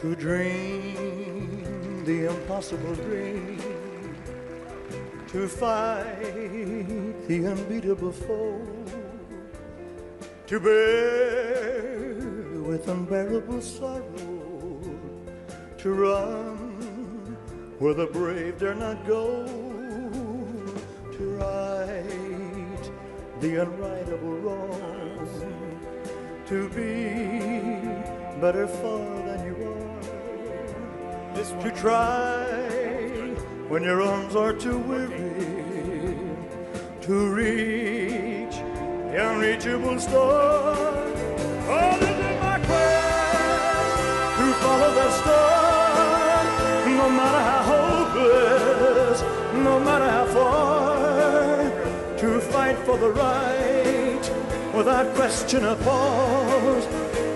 To dream the impossible dream, to fight the unbeatable foe, to bear with unbearable sorrow, to run where the brave dare not go, to right the unrightable wrong, to be better far than you are, to try when your arms are too weary, to reach the unreachable star. Oh, this is my quest, to follow that star, no matter how hopeless, no matter how far, to fight for the right without question or pause,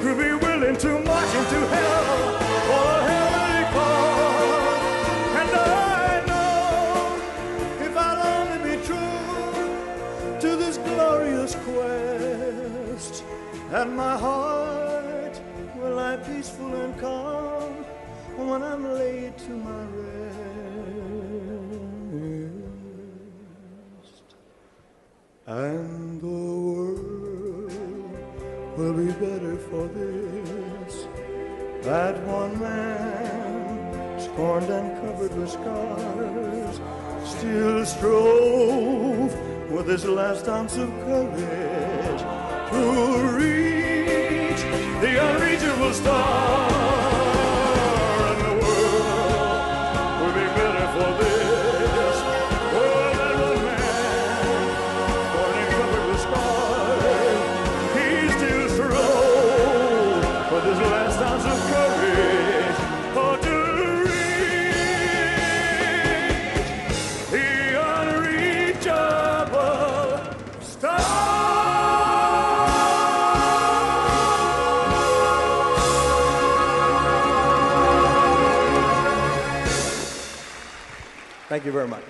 to be willing to march into hell for a heavenly cause. And I know if I'd only be true to this glorious quest, and my heart will lie peaceful and calm when I'm laid to my rest. And the world will be better for this, that one man, scorned and covered with scars, still strove with his last ounce of courage to reach the unreachable star. And the world will be better for this, oh, that one man, scorned and covered with scars, he still strove with his last ounce of courage, oh, to reach the unreachable star. Thank you very much.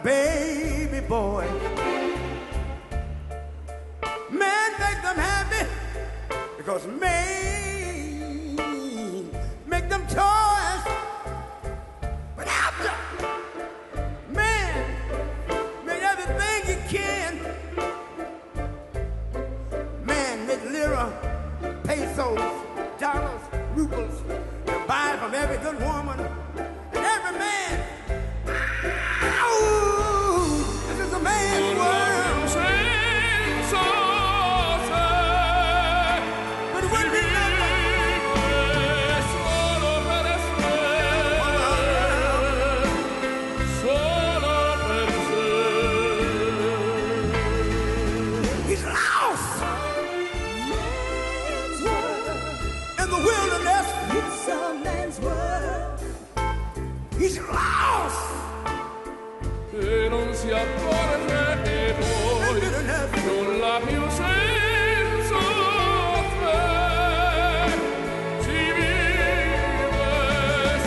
baby boy. Man, make them happy because man, make them toys. But after, man, make everything you can. Man, make lira, pesos, dollars, rubles, to buy from every good woman and every man. This is a man's world. But when we he's lost in the wilderness. It's a man's world. He's lost. E non si accorge che poi nulla più senza te si vive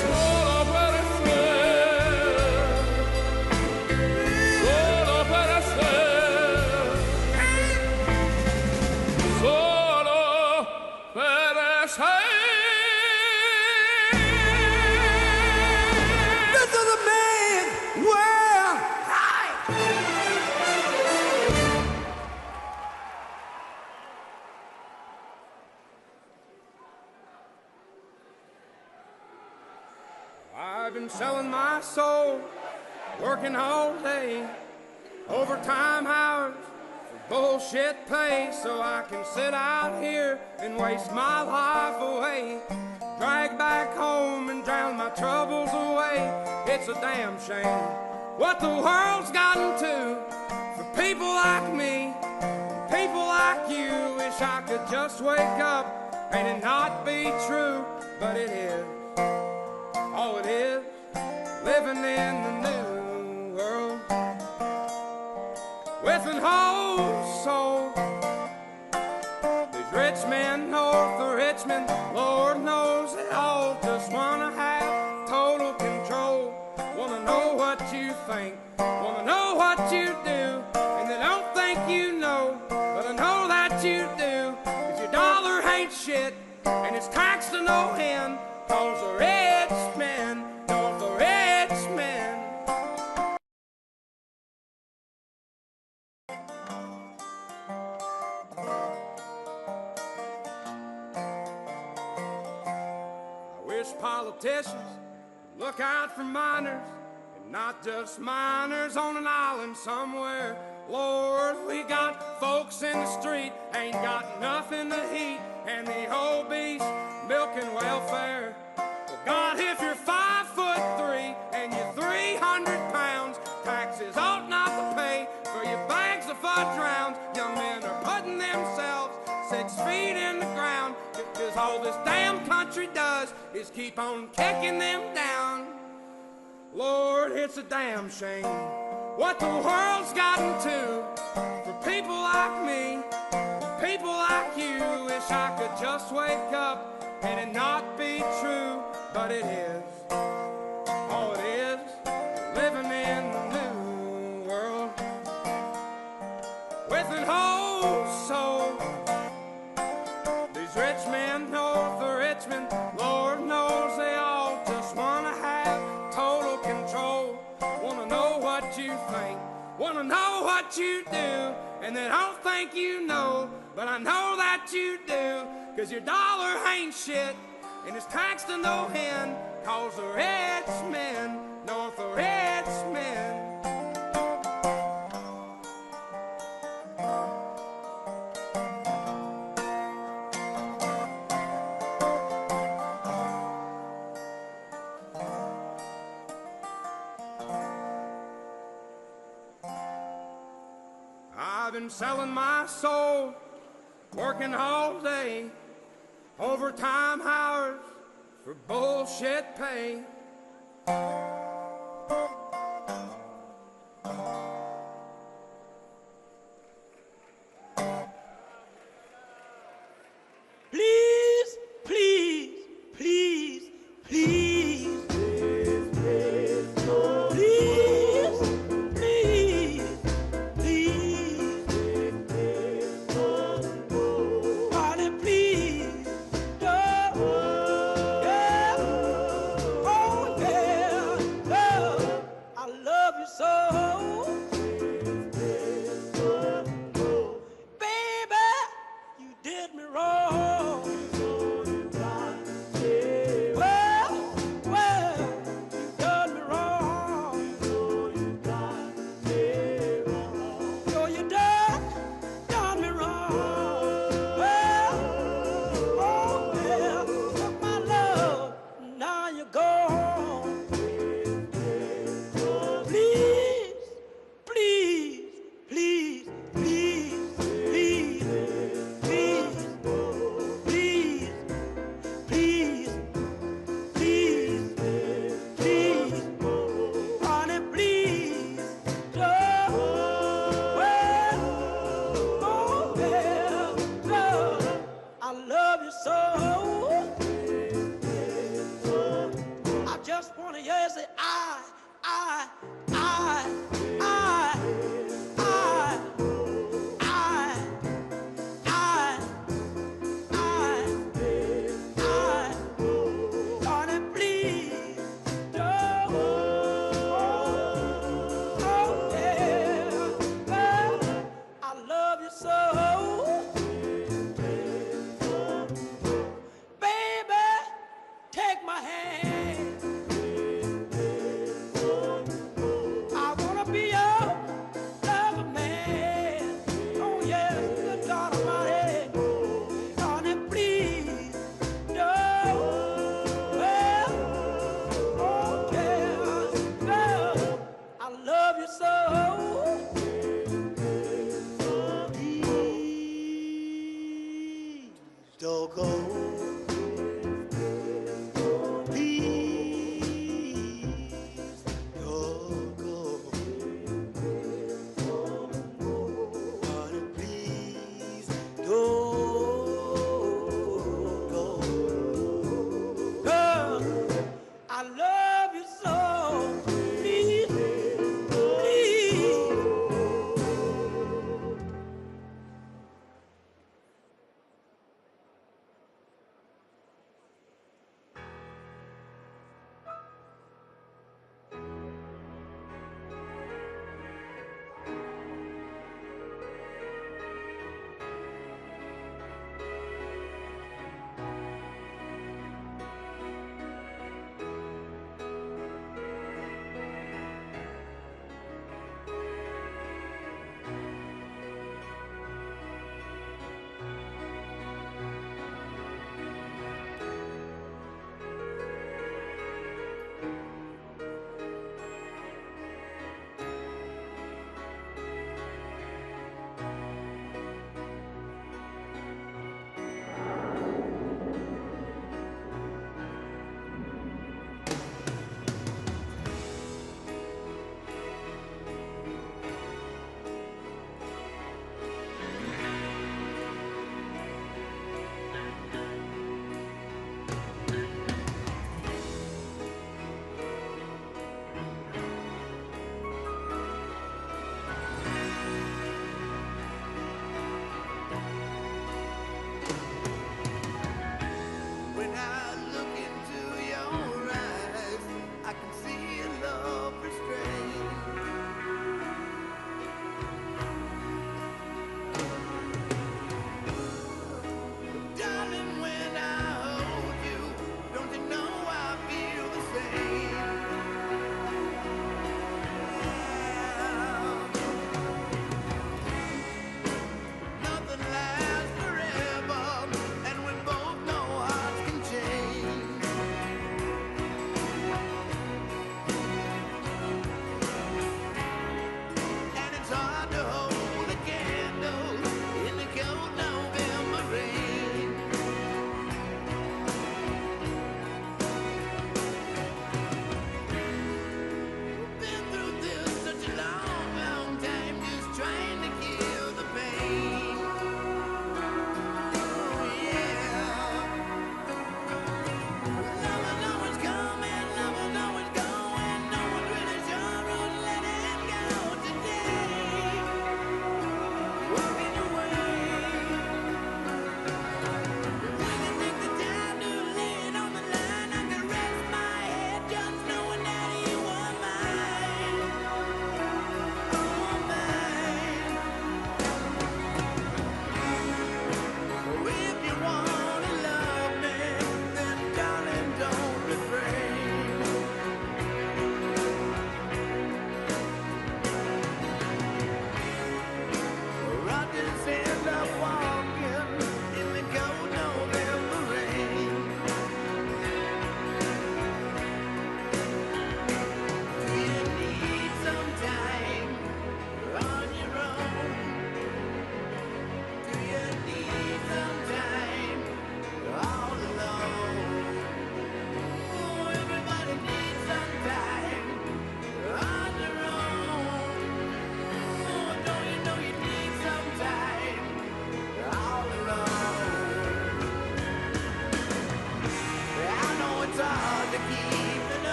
solo per sé, solo per sé, solo per sé. This is a man's world. I've been selling my soul, working all day, overtime hours for bullshit pay, so I can sit out here and waste my life away, drag back home and drown my troubles away. It's a damn shame what the world's gotten to for people like me, people like you. Wish I could just wake up and it not be true, but it is. All it is, living in the new world with an whole soul. These rich men north of Richmond, Lord knows they all just wanna have total control. Wanna know what you think, wanna know what you do, and they don't think you know, but I know that you do, 'cause your dollar ain't shit, and it's taxed to no end. Cause the rich men, don't the rich men. I wish politicians would look out for miners, and not just miners on an island somewhere. Lord, we got folks in the street, ain't got nothing to eat, and the obese milking welfare. Well, God, if you're 5'3" and you're 300 pounds, taxes ought not to pay for your bags of fudge rounds. Young men are putting themselves 6 feet in the ground, because all this damn country does is keep on kicking them down. Lord, it's a damn shame what the world's gotten to for people like me, people like you. Wish I could just wake up and it not be true, but it is. All it is, living in the new world with an whole soul. These rich men north of Richmond, Lord knows they all just wanna have total control. Wanna know what you think, wanna know what you do, and they don't think you know, but I know that you do, 'cause your dollar ain't shit, and it's taxed to no end. Cause the rich men, north the rich men. I've been selling my soul, working all day, overtime hours for bullshit pay. Please, please, please, please, please, please, just want to hear you say, I, I, darling, please don't. Oh, yeah. Well, I love you so. Baby, take my hand. I wanna be your lover man. Oh yes, good God Almighty. Darling, please don't. Well, oh yeah, girl, I love you so. Please don't go. Please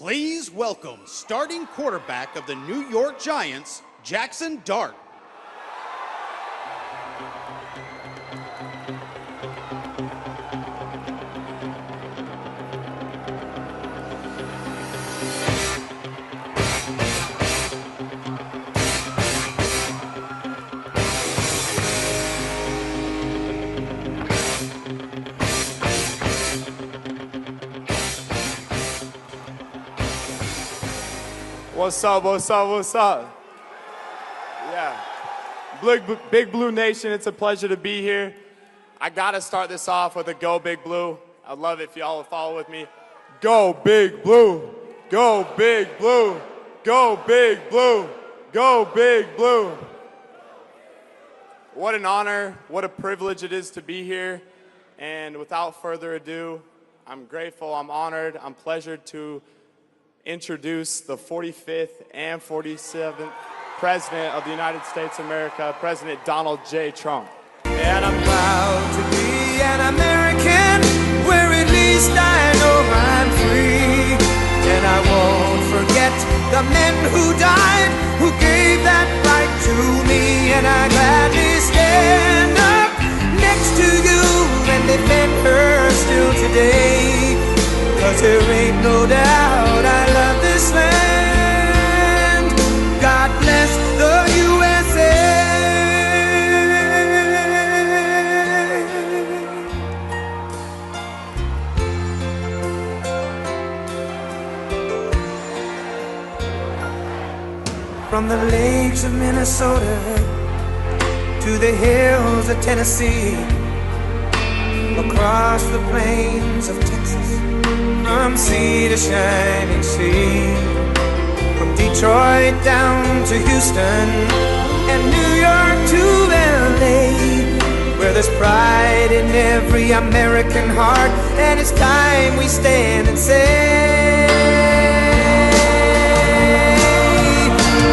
Please welcome starting quarterback of the New York Giants, Jackson Dart. What's up, what's up, what's up? Yeah. Big Blue Nation, it's a pleasure to be here. I gotta start this off with a Go Big Blue. I'd love it if y'all would follow with me. Go Big Blue, go Big Blue, go Big Blue, go Big Blue. What an honor, what a privilege it is to be here. And without further ado, I'm grateful, I'm honored, I'm pleasured to introduce the 45th and 47th President of the United States of America, President Donald J. Trump. And I'm proud to be an American, where at least I know I'm free. And I won't forget the men who died, who gave that right to me. And I gladly stand up next to you and defend her still today. 'Cause there ain't no doubt I love this land. God bless the USA. From the lakes of Minnesota to the hills of Tennessee, across the plains of Texas, from sea to shining sea, from Detroit down to Houston and New York to LA, where there's pride in every American heart, and it's time we stand and say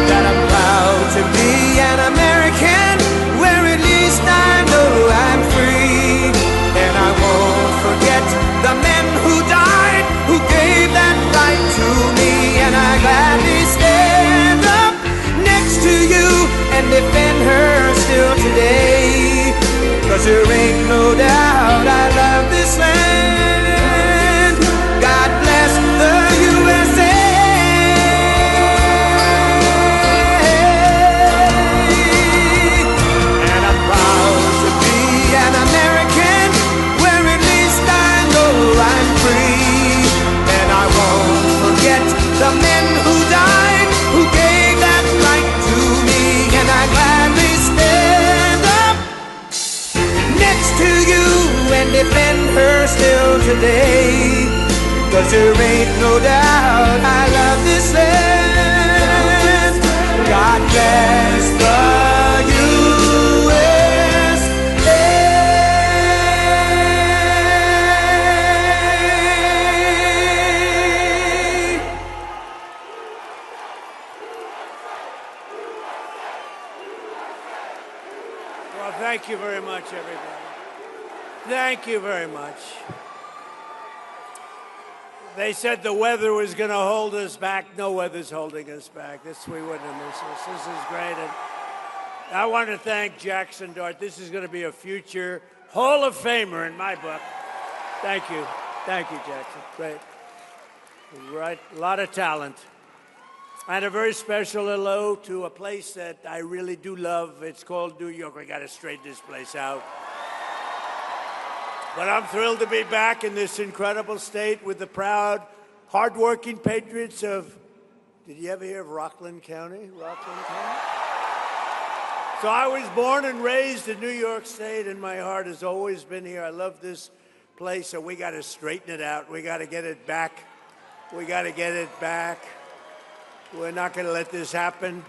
that I'm proud to be an American, where at least I know I'm free. And I won't forget the men who died, who gave that right to me. And I gladly stand up next to you and defend her still today. 'Cause there ain't no doubt I love this land. God bless the USA. And I'm proud to be an American, where at least I know I'm free. And I won't forget the men who died, who gave that right to me. And I gladly stand up next to you and defend her still today. 'Cause there ain't no doubt I love this land. God bless the Well, thank you very much, everybody. Thank you very much. They said the weather was going to hold us back. No weather's holding us back. We wouldn't have missed this. This is great. And I want to thank Jackson Dart. This is going to be a future Hall of Famer in my book. Thank you. Thank you, Jackson. Great. Right. A lot of talent. And a very special hello to a place that I really do love. It's called New York. We got to straighten this place out. But I'm thrilled to be back in this incredible state with the proud, hardworking patriots of, did you ever hear of Rockland County? Rockland County? So I was born and raised in New York State, and my heart has always been here. I love this place, so we got to straighten it out. We got to get it back. We got to get it back. We're not going to let this happen.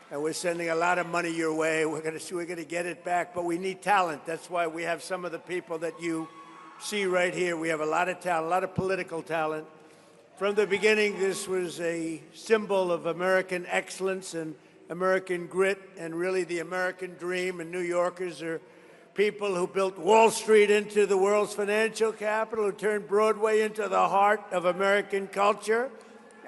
And we're sending a lot of money your way. We're going to get it back, but we need talent. That's why we have some of the people that you see right here. We have a lot of talent, a lot of political talent. From the beginning, this was a symbol of American excellence and American grit, and really the American dream. And New Yorkers are people who built Wall Street into the world's financial capital, who turned Broadway into the heart of American culture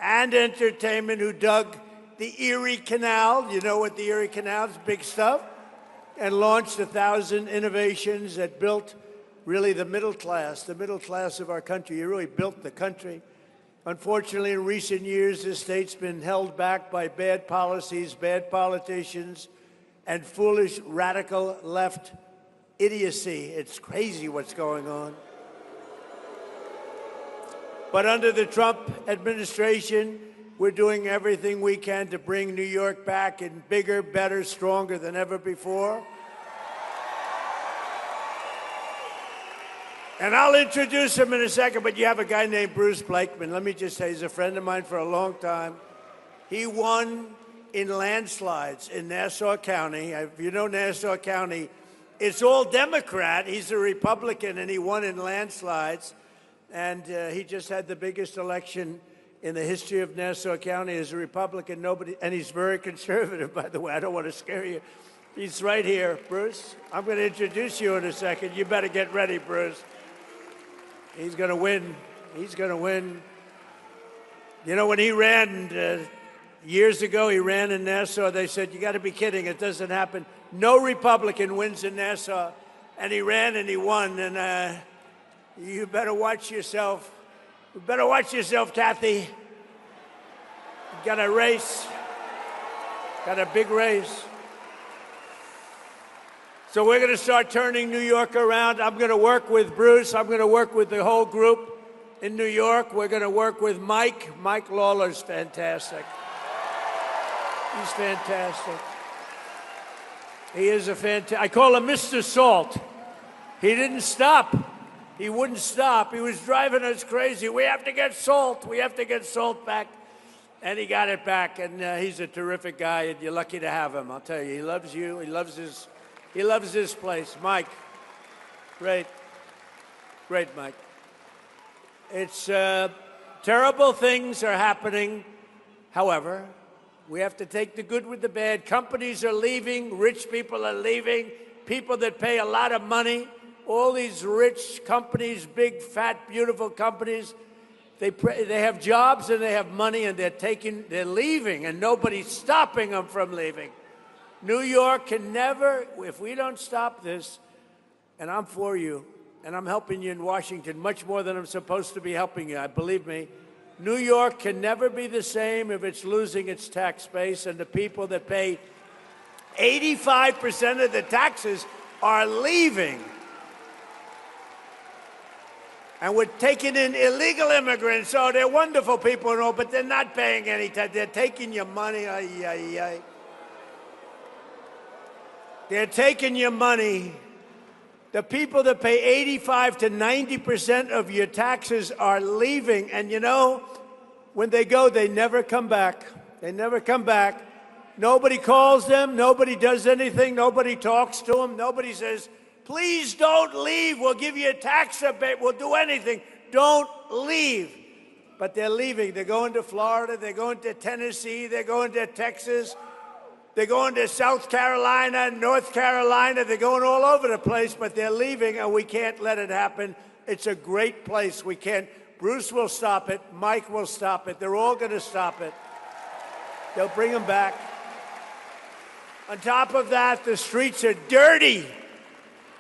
and entertainment, who dug the Erie Canal. You know what the Erie Canal is, big stuff. And launched 1,000 innovations that built really the middle class of our country. You really built the country. Unfortunately, in recent years, this state's been held back by bad policies, bad politicians, and foolish radical left idiocy. It's crazy what's going on. But under the Trump administration, we're doing everything we can to bring New York back in bigger, better, stronger than ever before. And I'll introduce him in a second, but you have a guy named Bruce Blakeman. Let me just say, he's a friend of mine for a long time. He won in landslides in Nassau County. If you know Nassau County, it's all Democrat. He's a Republican, and he won in landslides. And he just had the biggest election in the history of Nassau County as a Republican. And he's very conservative, by the way. I don't want to scare you. He's right here, Bruce. I'm going to introduce you in a second. You better get ready, Bruce. He's going to win. He's going to win. You know, when he ran years ago, he ran in Nassau. They said, you got to be kidding. It doesn't happen. No Republican wins in Nassau. And he ran and he won. And you better watch yourself. You better watch yourself, Kathy. You got a race. Got a big race. So we're going to start turning New York around. I'm going to work with Bruce. I'm going to work with the whole group in New York. We're going to work with Mike. Mike Lawler's fantastic. He's fantastic. He is a fantastic. I call him Mr. Salt. He didn't stop. He wouldn't stop. He was driving us crazy. We have to get salt. We have to get salt back. And he got it back. And he's a terrific guy, and you're lucky to have him. I'll tell you, he loves you. He loves this place. Mike, great. Great, Mike. It's terrible things are happening. However, we have to take the good with the bad. Companies are leaving. Rich people are leaving. People that pay a lot of money. All these rich companies, big, fat, beautiful companies, they have jobs and they have money, and they're leaving, and nobody's stopping them from leaving. New York can never, if we don't stop this, and I'm for you, and I'm helping you in Washington much more than I'm supposed to be helping you, believe me, New York can never be the same if it's losing its tax base, and the people that pay 85% of the taxes are leaving. And we're taking in illegal immigrants. Oh, they're wonderful people and all, but they're not paying any tax. They're taking your money. Ay, ay, ay. They're taking your money. The people that pay 85 to 90% of your taxes are leaving. And you know, when they go, they never come back. They never come back. Nobody calls them. Nobody does anything. Nobody talks to them. Nobody says, please don't leave. We'll give you a tax rebate. We'll do anything. Don't leave. But they're leaving. They're going to Florida. They're going to Tennessee. They're going to Texas. They're going to South Carolina, North Carolina. They're going all over the place, but they're leaving, and we can't let it happen. It's a great place. We can't. Bruce will stop it. Mike will stop it. They're all going to stop it. They'll bring them back. On top of that, the streets are dirty.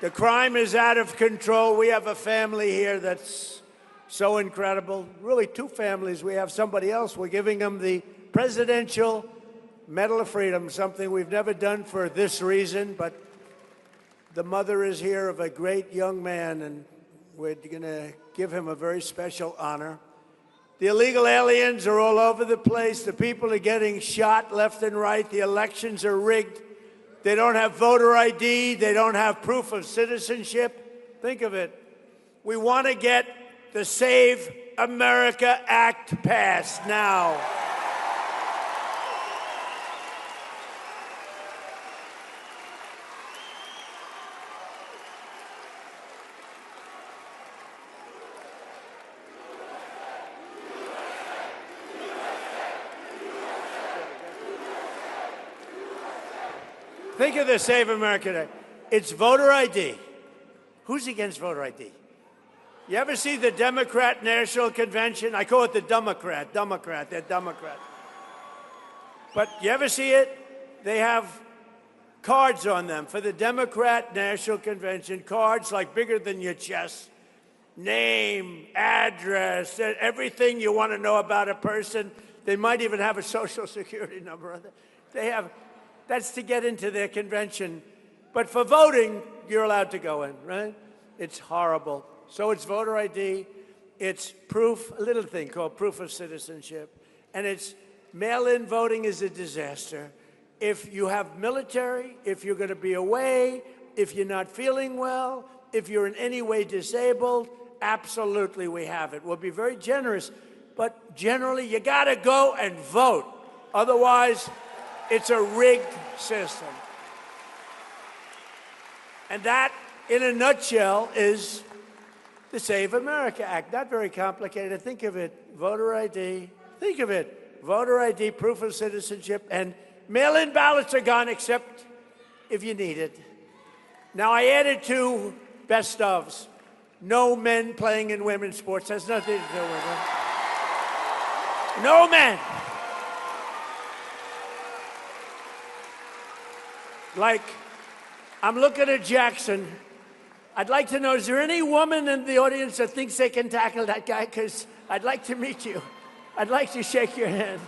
The crime is out of control. We have a family here that's so incredible. Really, two families. We have somebody else. We're giving them the Presidential Medal of Freedom, something we've never done for this reason, but the mother is here of a great young man, and we're going to give him a very special honor. The illegal aliens are all over the place. The people are getting shot left and right. The elections are rigged. They don't have voter ID. They don't have proof of citizenship. Think of it. We want to get the Save America Act passed now. Think of the Save America Day. It's voter ID. Who's against voter ID? You ever see the Democrat National Convention? I call it the Democrat. They're Democrat. But you ever see it? They have cards on them for the Democrat National Convention, cards like bigger than your chest. Name, address, everything you want to know about a person. They might even have a social security number on it. They have, that's to get into their convention. But for voting, you're allowed to go in, right? It's horrible. So it's voter ID, it's proof, a little thing called proof of citizenship, and it's mail-in voting is a disaster. If you have military, if you're going to be away, if you're not feeling well, if you're in any way disabled, absolutely we have it. We'll be very generous, but generally you got to go and vote. Otherwise, it's a rigged system. And that, in a nutshell, is the Save America Act. Not very complicated. Think of it, voter ID. Think of it, voter ID, proof of citizenship, and mail-in ballots are gone except if you need it. Now, I added 2 best ofs. No men playing in women's sports. Has nothing to do with it. No men. Like, I'm looking at Jackson. I'd like to know, is there any woman in the audience that thinks they can tackle that guy? Because I'd like to meet you. I'd like to shake your hand.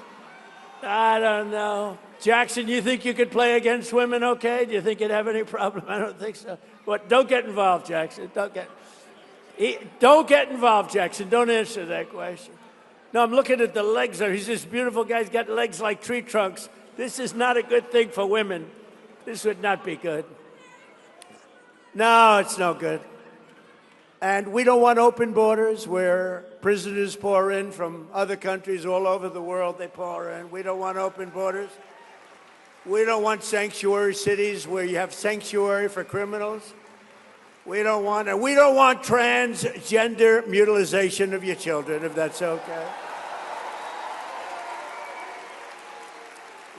I don't know. Jackson, you think you could play against women okay? Do you think you'd have any problem? I don't think so. But don't get involved, Jackson. Don't get involved, Jackson. Don't answer that question. No, I'm looking at the legs. He's this beautiful guy. He's got legs like tree trunks. This is not a good thing for women. This would not be good. No, it's no good. And we don't want open borders where prisoners pour in from other countries all over the world. They pour in. We don't want open borders. We don't want sanctuary cities where you have sanctuary for criminals. We don't want it. We don't want transgender mutilization of your children, if that's okay.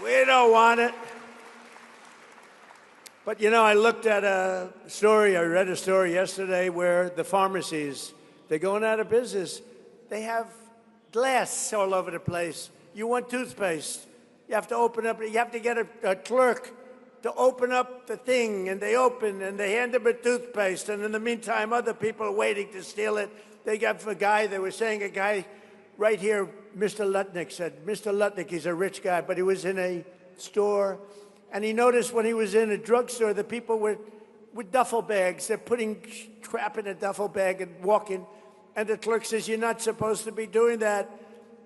We don't want it. But, you know, I looked at a story, I read a story yesterday where the pharmacies, they're going out of business. They have glass all over the place. You want toothpaste. You have to open up, you have to get a clerk to open up the thing, and they open, and they hand them a toothpaste, and in the meantime, other people are waiting to steal it. They got a guy, they were saying a guy right here, Mr. Lutnick said, Mr. Lutnick, he's a rich guy, but he was in a store, and he noticed when he was in a drugstore, the people were with duffel bags. They're putting crap in a duffel bag and walking. And the clerk says, you're not supposed to be doing that.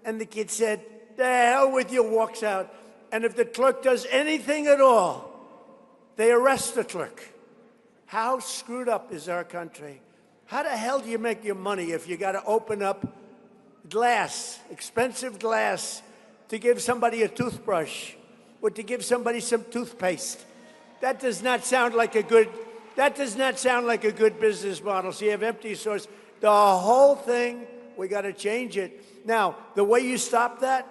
And the kid said, the hell with you, walks out. And if the clerk does anything at all, they arrest the clerk. How screwed up is our country? How the hell do you make your money if you got to open up glass, expensive glass, to give somebody a toothbrush? Or to give somebody some toothpaste? That does not sound like a good business model. So you have empty stores. The whole thing, we got to change it. Now, the way you stop that,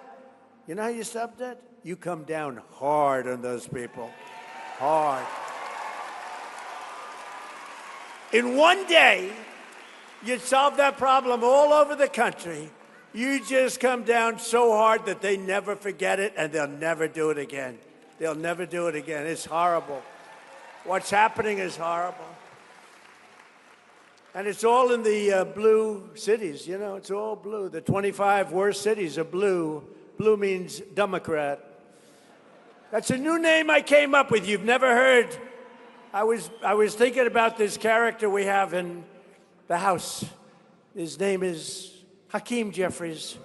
you know how you stop that? You come down hard on those people. Hard. In one day, you'd solve that problem all over the country. You just come down so hard that they never forget it, and they'll never do it again. They'll never do it again. It's horrible. What's happening is horrible. And it's all in the blue cities, you know, it's all blue. The 25 worst cities are blue. Blue means Democrat. That's a new name I came up with. You've never heard. I was thinking about this character we have in the House. His name is Hakeem Jeffries.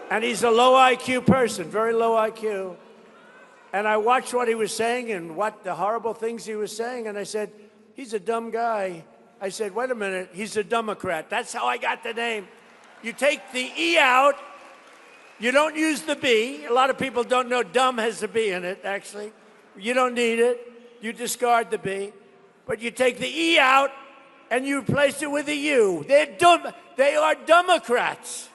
And he's a low IQ person, very low IQ. And I watched what he was saying and what the horrible things he was saying, and I said, he's a dumb guy. I said, wait a minute, he's a Democrat. That's how I got the name. You take the E out, you don't use the B. A lot of people don't know dumb has a B in it, actually. You don't need it. You discard the B. But you take the E out, and you replace it with a U. They're dumb. They are Democrats.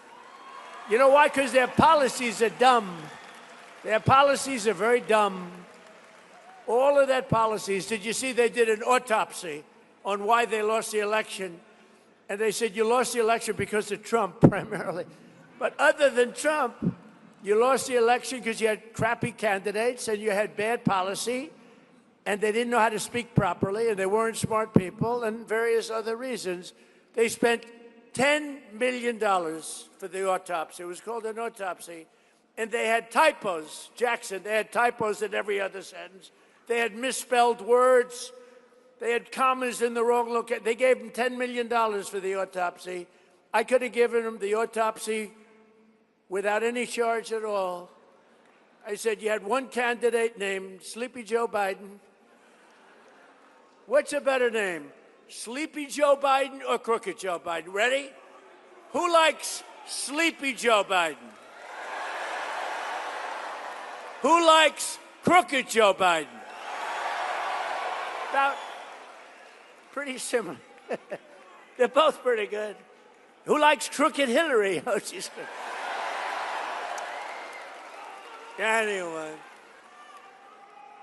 You know why? Because their policies are dumb. Their policies are very dumb. All of that policies. Did you see they did an autopsy on why they lost the election? And they said, you lost the election because of Trump, primarily. But other than Trump, you lost the election because you had crappy candidates and you had bad policy, and they didn't know how to speak properly, and they weren't smart people, and various other reasons. They spent $10 million for the autopsy. It was called an autopsy. And they had typos, Jackson, they had typos in every other sentence. They had misspelled words. They had commas in the wrong location. They gave him $10 million for the autopsy. I could have given him the autopsy without any charge at all. I said, you had one candidate named Sleepy Joe Biden. What's a better name? Sleepy Joe Biden or Crooked Joe Biden? Ready? Who likes Sleepy Joe Biden? Who likes Crooked Joe Biden? About pretty similar. They're both pretty good. Who likes Crooked Hillary? Oh, she's good. Anyway.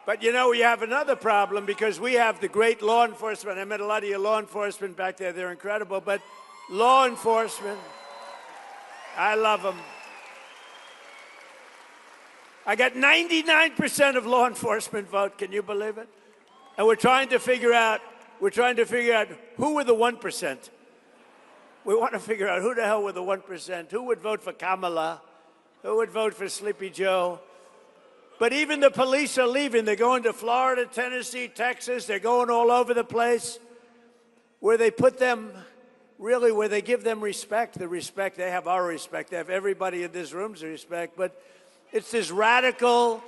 But you know, we have another problem because we have the great law enforcement. I met a lot of your law enforcement back there. They're incredible. But law enforcement, I love them. I got 99% of law enforcement vote. Can you believe it? And we're trying to figure out who were the 1%. We want to figure out who the hell were the 1%. Who would vote for Kamala? Who would vote for Sleepy Joe? But even the police are leaving. They're going to Florida, Tennessee, Texas. They're going all over the place where they put them, really, where they give them respect. The respect, they have our respect. They have everybody in this room's respect. But it's this radical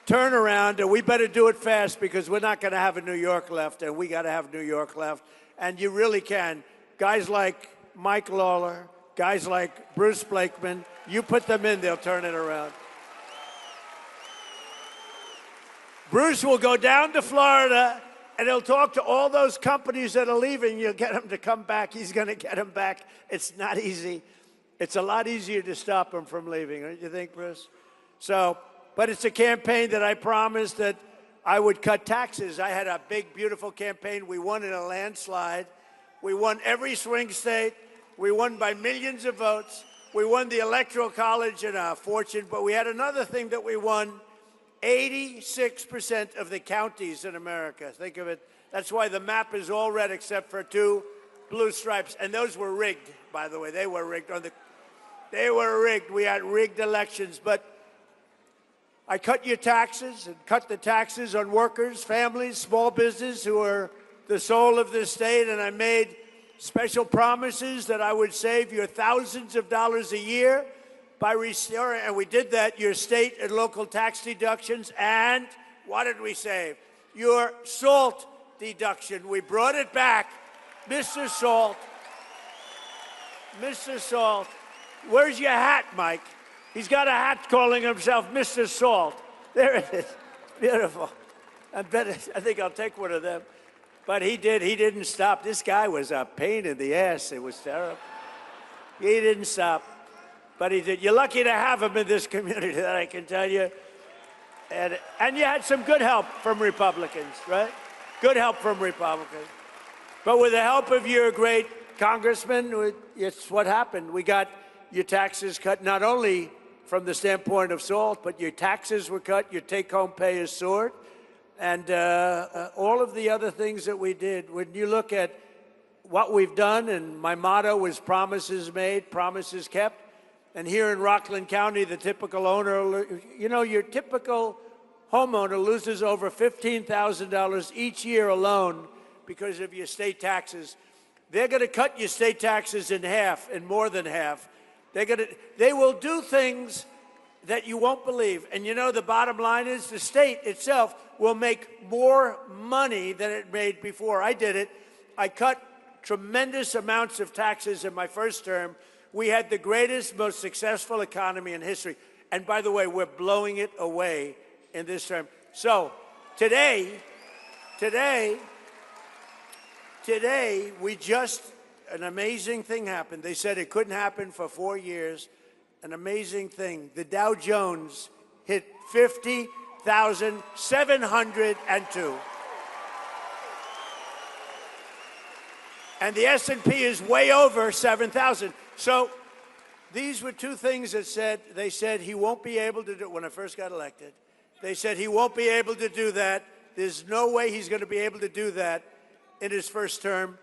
turnaround, and we better do it fast because we're not going to have a New York left, and we got to have New York left. And you really can. Guys like Mike Lawler, guys like Bruce Blakeman, you put them in, they'll turn it around. Bruce will go down to Florida, and he'll talk to all those companies that are leaving. You'll get them to come back. He's going to get them back. It's not easy. It's a lot easier to stop them from leaving, don't you think, Bruce? So, but it's a campaign that I promised that I would cut taxes. I had a big, beautiful campaign. We won in a landslide. We won every swing state. We won by millions of votes. We won the Electoral College in a fortune. But we had another thing that we won. 86% of the counties in America. Think of it. That's why the map is all red except for 2 blue stripes. And those were rigged, by the way. They were rigged. They were rigged. We had rigged elections. But I cut your taxes and cut the taxes on workers, families, small business who are the soul of this state. And I made special promises that I would save you thousands of dollars a year by restoring, and we did that, your state and local tax deductions. And what did we save? Your SALT deduction. We brought it back. Mr. Salt. Mr. Salt. Where's your hat, Mike? He's got a hat calling himself Mr. Salt. There it is. Beautiful. I think I'll take one of them. But he didn't stop. This guy was a pain in the ass. It was terrible. He didn't stop. But he did. You're lucky to have him in this community, that I can tell you. And you had some good help from Republicans, right? Good help from Republicans. But with the help of your great congressman, it's what happened. We got your taxes cut, not only from the standpoint of SALT, but your taxes were cut, your take-home pay is soared, and all of the other things that we did. When you look at what we've done, and my motto was promises made, promises kept. And here in Rockland County, the typical owner, you know, your typical homeowner loses over $15,000 each year alone because of your state taxes. They're going to cut your state taxes in half, and more than half. They will do things that you won't believe. And you know, the bottom line is the state itself will make more money than it made before. I did it. I cut tremendous amounts of taxes in my first term. We had the greatest, most successful economy in history. And by the way, we're blowing it away in this term. So today, an amazing thing happened. They said it couldn't happen for 4 years. An amazing thing. The Dow Jones hit 50 24,702. And the S&P is way over 7,000. So these were two things that they said he won't be able to do when I first got elected. They said he won't be able to do that. There's no way he's going to be able to do that in his first term,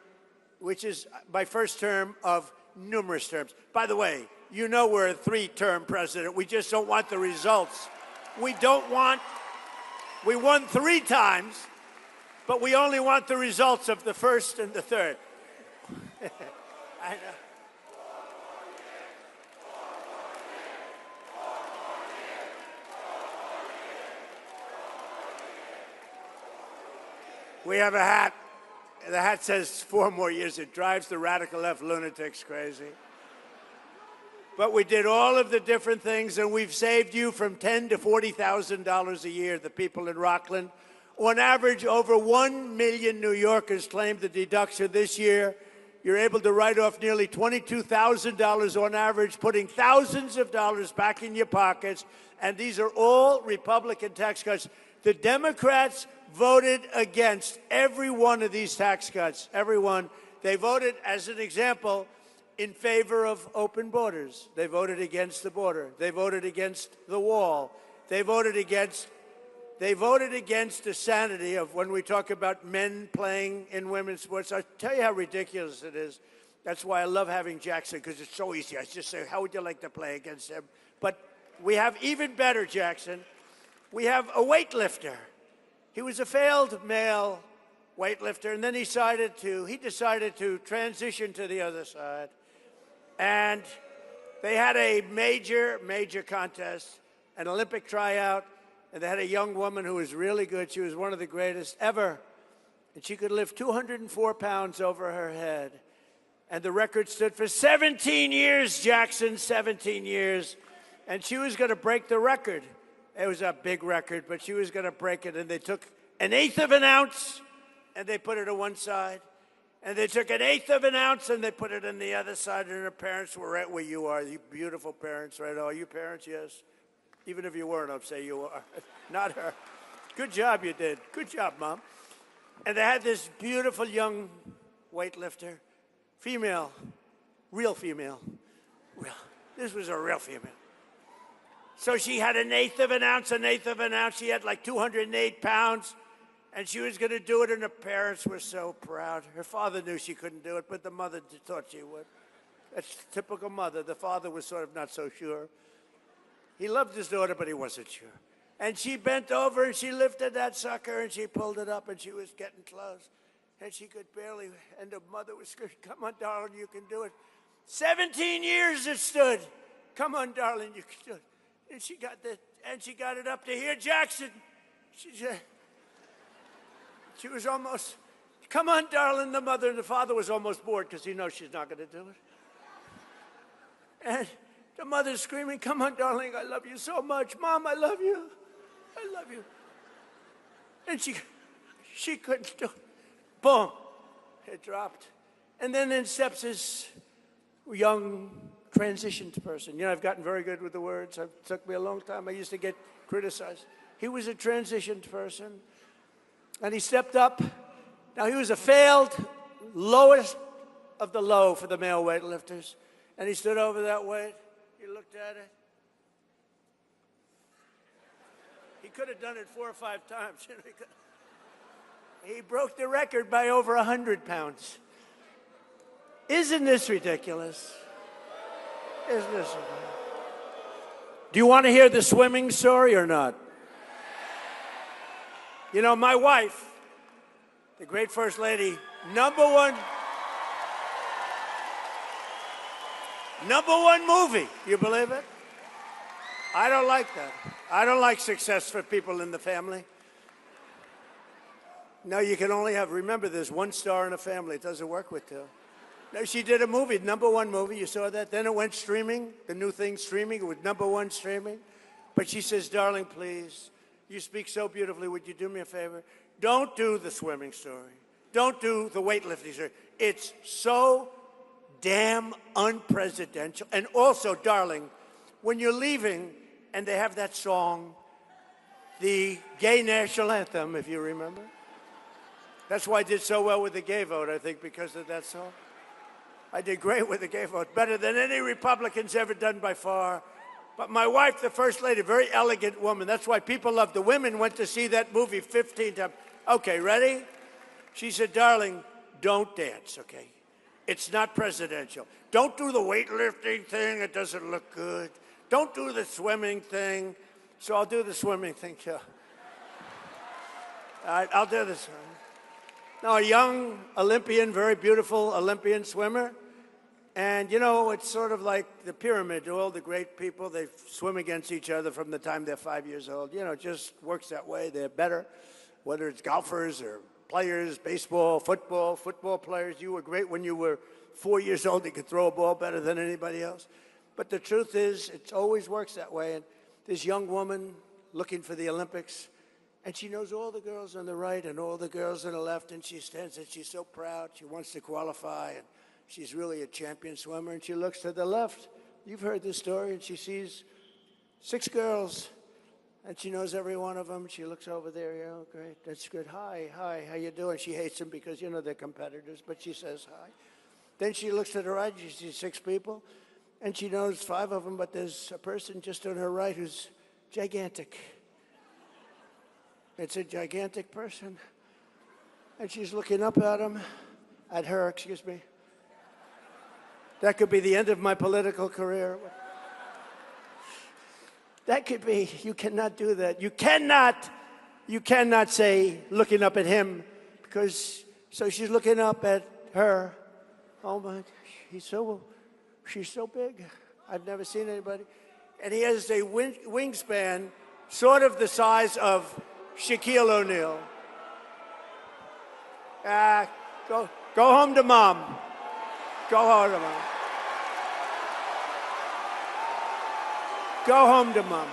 which is my first term of numerous terms. By the way, you know we're a three-term president. We just don't want the results. We won 3 times, but we only want the results of the first and the third. I know. We have a hat. The hat says 4 more years. It drives the radical left lunatics crazy. But we did all of the different things, and we've saved you from $10,000 to $40,000 a year, the people in Rockland. On average, over 1 million New Yorkers claimed the deduction this year. You're able to write off nearly $22,000 on average, putting thousands of dollars back in your pockets. And these are all Republican tax cuts. The Democrats voted against every one of these tax cuts, every one. They voted, as an example, in favor of open borders. They voted against the border. They voted against the wall. They voted against the sanity of when we talk about men playing in women's sports. I'll tell you how ridiculous it is. That's why I love having Jackson, because it's so easy. I just say, how would you like to play against him? But we have even better, Jackson. We have a weightlifter. He was a failed male weightlifter, and then he decided to transition to the other side. And they had a major contest, an Olympic tryout, and they had a young woman who was really good. She was one of the greatest ever. And she could lift 204 pounds over her head. And the record stood for 17 years, Jackson, 17 years. And she was going to break the record. It was a big record, but she was going to break it. And they took 1/8 of an ounce, and they put it on one side. And they took 1/8 of an ounce, and they put it on the other side. And her parents were right where you are, you beautiful parents, right? Oh, you parents, yes. Even if you weren't, I'll say you are. Not her. Good job you did. Good job, Mom. And they had this beautiful young weightlifter, female, real female. This was a real female. So she had 1/8 of an ounce, 1/8 of an ounce. She had like 208 pounds, and she was going to do it, and her parents were so proud. Her father knew she couldn't do it, but the mother thought she would. That's typical mother. The father was sort of not so sure. He loved his daughter, but he wasn't sure. And she bent over, and she lifted that sucker, and she pulled it up, and she was getting close. And she could barely, and the mother was screaming, come on, darling, you can do it. 17 years it stood. Come on, darling, you can do it. And she got it up to here. Jackson, she said, she was almost, come on, darling, the mother and the father was almost bored because he knows she's not going to do it. And the mother's screaming, come on, darling, I love you so much. Mom, I love you. I love you. And she couldn't do it. Boom, it dropped. And then in steps this young transitioned person. You know, I've gotten very good with the words. It took me a long time. I used to get criticized. He was a transitioned person. And he stepped up. Now, he was a failed, lowest of the low for the male weightlifters. And he stood over that weight. He looked at it. He could have done it 4 or 5 times. He broke the record by over 100 pounds. Isn't this ridiculous? Isn't this ridiculous? Do you want to hear the swimming story or not? You know, my wife, the great First Lady, number one movie. You believe it? I don't like that. I don't like success for people in the family. No, you can only have, remember, there's 1 star in a family. It doesn't work with 2. No, she did a movie, number 1 movie. You saw that? Then it went streaming, the new thing streaming. It was number 1 streaming. But she says, darling, please, you speak so beautifully. Would you do me a favor? Don't do the swimming story. Don't do the weightlifting story. It's so damn unpresidential. And also, darling, when you're leaving and they have that song, the gay national anthem, if you remember. That's why I did so well with the gay vote, I think, because of that song. I did great with the gay vote, better than any Republican's ever done by far. But my wife, the First Lady, very elegant woman. That's why people loved the women went to see that movie 15 times. Okay, ready? She said, darling, don't dance, okay? It's not presidential. Don't do the weightlifting thing. It doesn't look good. Don't do the swimming thing. So I'll do the swimming thing, too. All right, I'll do this one. Now, a young Olympian, very beautiful Olympian swimmer. And, you know, it's sort of like the pyramid. All the great people, they swim against each other from the time they're 5 years old. You know, it just works that way. They're better, whether it's golfers or players, baseball, football players. You were great when you were 4 years old. You could throw a ball better than anybody else. But the truth is, it always works that way. And this young woman looking for the Olympics, and she knows all the girls on the right and all the girls on the left, and she stands and she's so proud. She wants to qualify, and she's really a champion swimmer, and she looks to the left. You've heard this story, and she sees 6 girls, and she knows every one of them. She looks over there, yeah, oh, great, that's good. Hi, how you doing? She hates them because, you know, they're competitors, but she says hi. Then she looks to the right, she sees 6 people, and she knows 5 of them, but there's a person just on her right who's gigantic. It's a gigantic person, and she's looking up at him, at her, excuse me. That could be the end of my political career. That could be. You cannot do that. You cannot say looking up at him, because, so she's looking up at her. Oh my, she's so big. I've never seen anybody. And he has a wingspan sort of the size of Shaquille O'Neal. Go home to mom. Go home to mom. Go home to mom.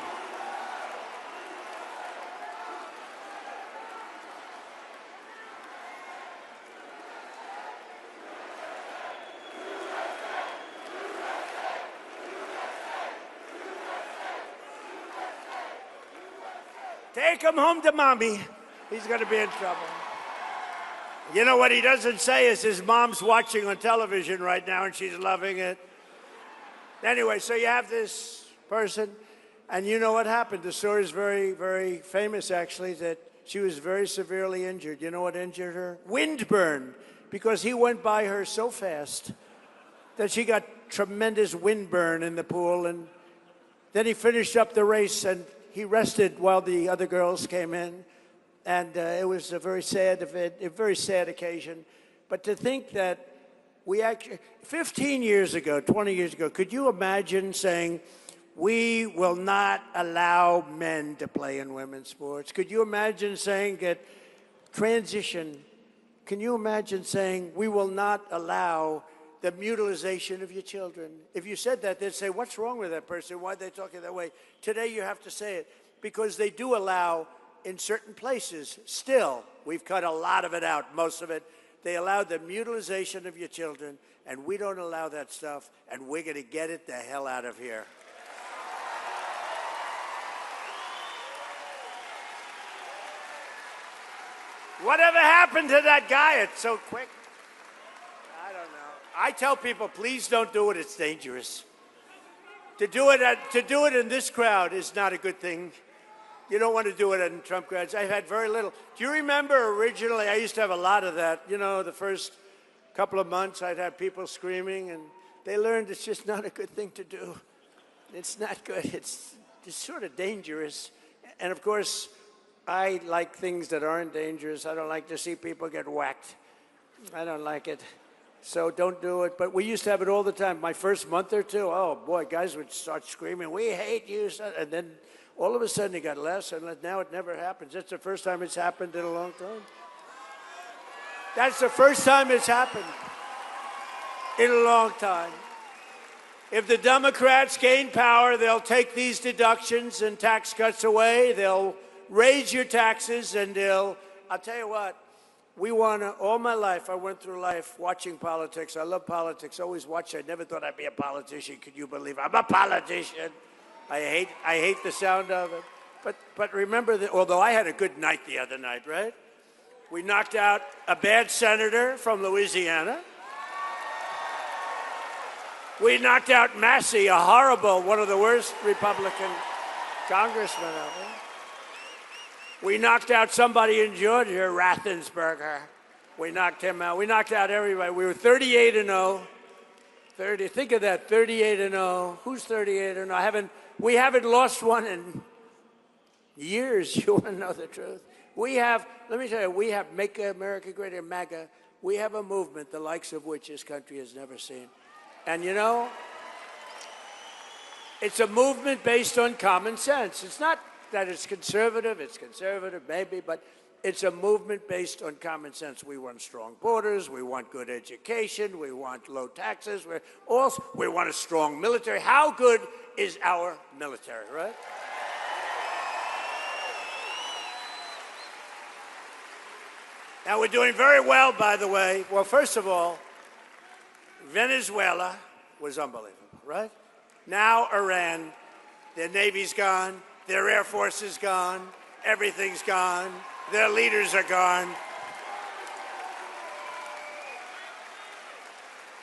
Take him home to mommy. He's going to be in trouble. You know what he doesn't say is his mom's watching on television right now and she's loving it. Anyway, so you have this person, and you know what happened. The story is very, very famous, actually, that she was very severely injured. You know what injured her? Windburn, because he went by her so fast that she got tremendous windburn in the pool, and then he finished up the race, and he rested while the other girls came in. And it was a very sad event, a very sad occasion. But to think that we actually, 15 years ago, 20 years ago, could you imagine saying, we will not allow men to play in women's sports? Could you imagine saying that transition, can you imagine saying, we will not allow the mutilization of your children? If you said that, they'd say, what's wrong with that person? Why are they talking that way? Today you have to say it, because they do allow, in certain places, still, we've cut a lot of it out, most of it, they allow the mutilization of your children, and we don't allow that stuff, and we're going to get it the hell out of here. Whatever happened to that guy? It's so quick. I don't know. I tell people, please don't do it. It's dangerous. To do it in this crowd is not a good thing. You don't want to do it in Trump crowds. I've had very little. Do you remember originally, I used to have a lot of that. You know, the first couple of months, I'd have people screaming, and they learned it's just not a good thing to do. It's not good. It's sort of dangerous. And of course, I like things that aren't dangerous. I don't like to see people get whacked. I don't like it. So don't do it. But we used to have it all the time. My first month or two, oh boy, guys would start screaming, we hate you. And then all of a sudden it got less, and now it never happens. That's the first time it's happened in a long time. That's the first time it's happened in a long time. If the Democrats gain power, they'll take these deductions and tax cuts away. They'll raise your taxes, and I'll tell you what, all my life, I went through life watching politics. I love politics, always watched. I never thought I'd be a politician. Could you believe it? I'm a politician. I hate the sound of it. But remember that, although I had a good night the other night, right? We knocked out a bad senator from Louisiana. We knocked out Massey, a horrible, one of the worst Republican congressmen ever. We knocked out somebody in Georgia, Rathensberger. We knocked him out. We knocked out everybody. We were 38-0. 30. Think of that, 38-0. Who's 38-0? We haven't lost one in years. You want to know the truth? We have. Let me tell you. We have Make America Great Again, MAGA. We have a movement the likes of which this country has never seen. And you know, it's a movement based on common sense. It's not that it's conservative maybe, but it's a movement based on common sense. We want strong borders, we want good education, we want low taxes, we want a strong military. How good is our military, right? Now, we're doing very well, by the way. Well, first of all, Venezuela was unbelievable, right? Now Iran, their Navy's gone, their Air Force is gone, everything's gone, their leaders are gone.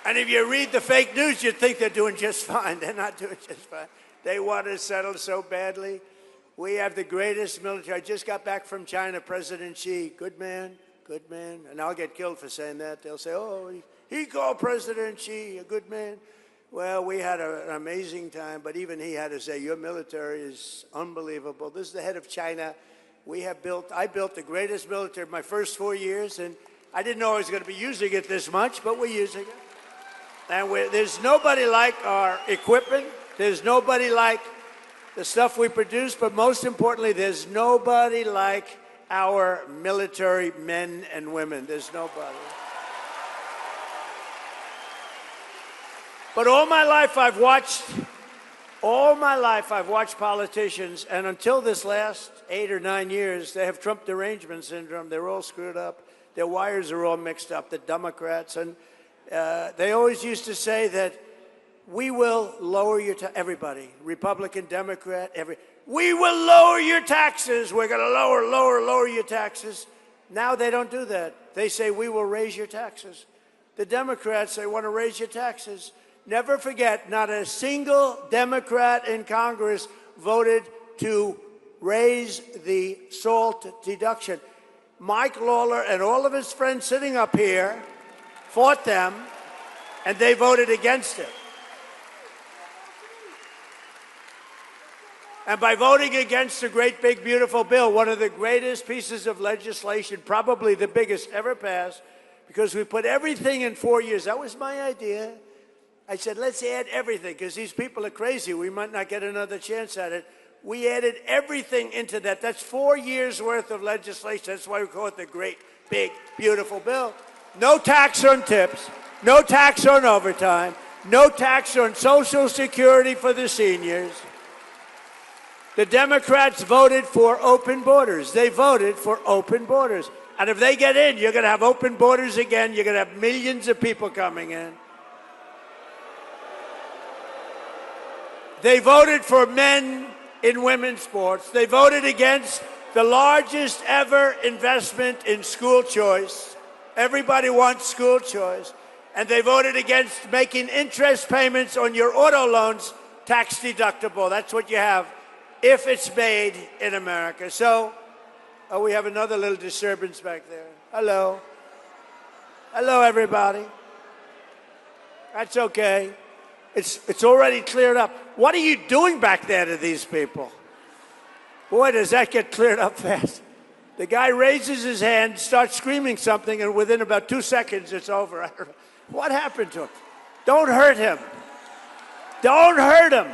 And if you read the fake news, you'd think they're doing just fine. They're not doing just fine. They want to settle so badly. We have the greatest military. I just got back from China, President Xi, good man, and I'll get killed for saying that. They'll say, oh, he called President Xi a good man. Well, we had an amazing time, but even he had to say, your military is unbelievable. This is the head of China. I built the greatest military in my first 4 years, and I didn't know I was going to be using it this much, but we're using it. And there's nobody like our equipment. There's nobody like the stuff we produce, but most importantly, there's nobody like our military men and women. There's nobody. But all my life I've watched politicians, and until this last 8 or 9 years, they have Trump derangement syndrome. They're all screwed up. Their wires are all mixed up, the Democrats. And they always used to say that we will lower your everybody, Republican, Democrat, we will lower your taxes. We're going to lower your taxes. Now they don't do that. They say we will raise your taxes. The Democrats, they want to raise your taxes. Never forget, not a single Democrat in Congress voted to raise the SALT deduction. Mike Lawler and all of his friends sitting up here fought them, and they voted against it. And by voting against the great, big, beautiful bill, one of the greatest pieces of legislation, probably the biggest ever passed, because we put everything in 4 years. That was my idea. I said, let's add everything, because these people are crazy. We might not get another chance at it. We added everything into that. That's 4 years' worth of legislation. That's why we call it the great, big, beautiful bill. No tax on tips, no tax on overtime, no tax on Social Security for the seniors. The Democrats voted for open borders. They voted for open borders. And if they get in, you're going to have open borders again. You're going to have millions of people coming in. They voted for men in women's sports. They voted against the largest ever investment in school choice. Everybody wants school choice. And they voted against making interest payments on your auto loans tax deductible. That's what you have if it's made in America. So, we have another little disturbance back there. Hello. Hello, everybody. That's okay. It's already cleared up. What are you doing back there to these people? Boy, does that get cleared up fast. The guy raises his hand, starts screaming something, and within about 2 seconds, it's over. What happened to him? Don't hurt him. Don't hurt him.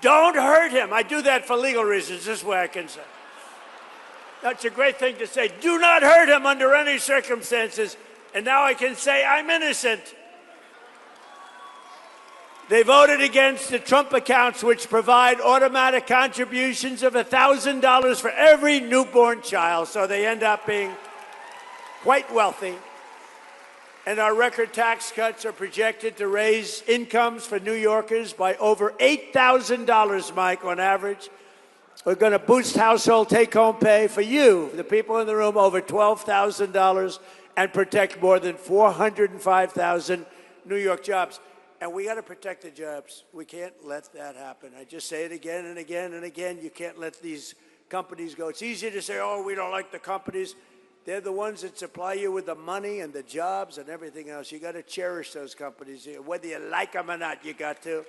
Don't hurt him. I do that for legal reasons. This way I can say. That's a great thing to say. Do not hurt him under any circumstances. And now I can say I'm innocent. They voted against the Trump accounts, which provide automatic contributions of $1,000 for every newborn child. So they end up being quite wealthy. And our record tax cuts are projected to raise incomes for New Yorkers by over $8,000, Mike, on average. We're going to boost household take-home pay for you, the people in the room, over $12,000 and protect more than 405,000 New York jobs. And we got to protect the jobs. We can't let that happen. I just say it again and again and again. You can't let these companies go. It's easy to say, oh, we don't like the companies. They're the ones that supply you with the money and the jobs and everything else. You got to cherish those companies. Whether you like them or not, you got to.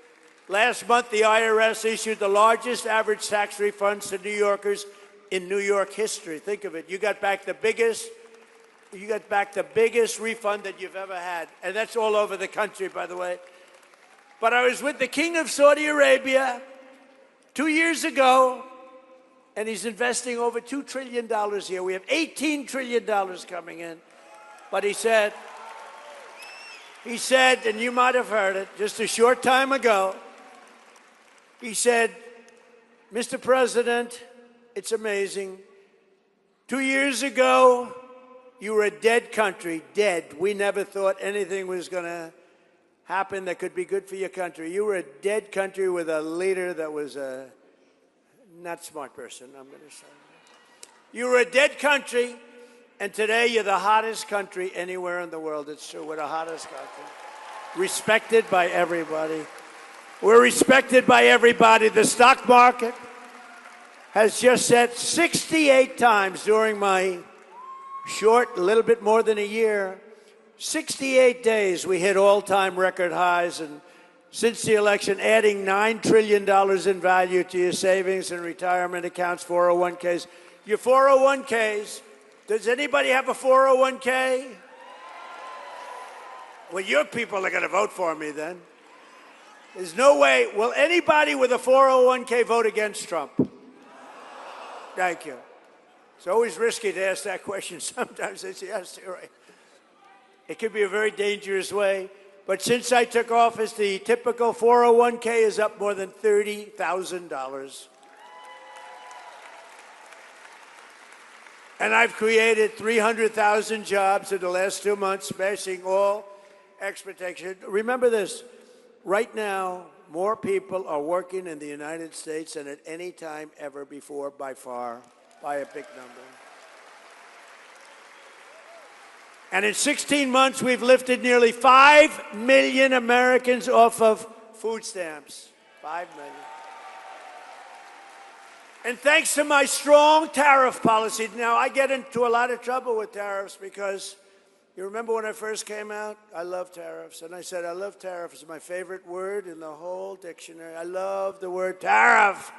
Last month, the IRS issued the largest average tax refunds to New Yorkers in New York history. Think of it. You got back the biggest refund that you've ever had. And that's all over the country, by the way. But I was with the King of Saudi Arabia 2 years ago, and he's investing over $2 trillion here. We have $18 trillion coming in. But he said, and you might have heard it just a short time ago, he said, Mr. President, it's amazing. 2 years ago, you were a dead country, dead. We never thought anything was going to happen that could be good for your country. You were a dead country with a leader that was a not smart person, I'm going to say. You were a dead country, and today you're the hottest country anywhere in the world. It's true, we're the hottest country. Respected by everybody. We're respected by everybody. The stock market has just set 68 times during my short, a little bit more than a year. 68 days we hit all-time record highs, and since the election, adding $9 trillion in value to your savings and retirement accounts, 401ks. Your 401ks, does anybody have a 401k? Well, your people are going to vote for me then. There's no way. Will anybody with a 401k vote against Trump? Thank you. It's always risky to ask that question. Sometimes they say, yes, you're right. It could be a very dangerous way. But since I took office, the typical 401k is up more than $30,000. And I've created 300,000 jobs in the last 2 months, smashing all expectations. Remember this, right now, more people are working in the United States than at any time ever before, by far, by a big number. And in 16 months, we've lifted nearly 5 million Americans off of food stamps. 5 million. And thanks to my strong tariff policy, now I get into a lot of trouble with tariffs because you remember when I first came out, I love tariffs. And I said, I love tariffs. It's my favorite word in the whole dictionary. I love the word tariff.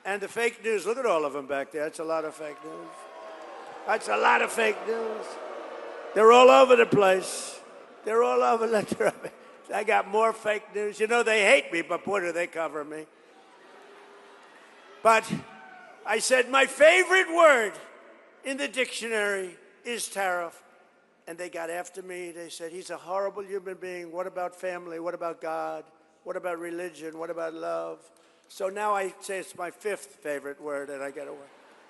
And the fake news, look at all of them back there. That's a lot of fake news. That's a lot of fake news. They're all over the place. They're all over the I got more fake news. You know, they hate me, but boy, do they cover me. But I said my favorite word in the dictionary is tariff. And they got after me. They said, he's a horrible human being. What about family? What about God? What about religion? What about love? So now I say it's my 5th favorite word, and I get away.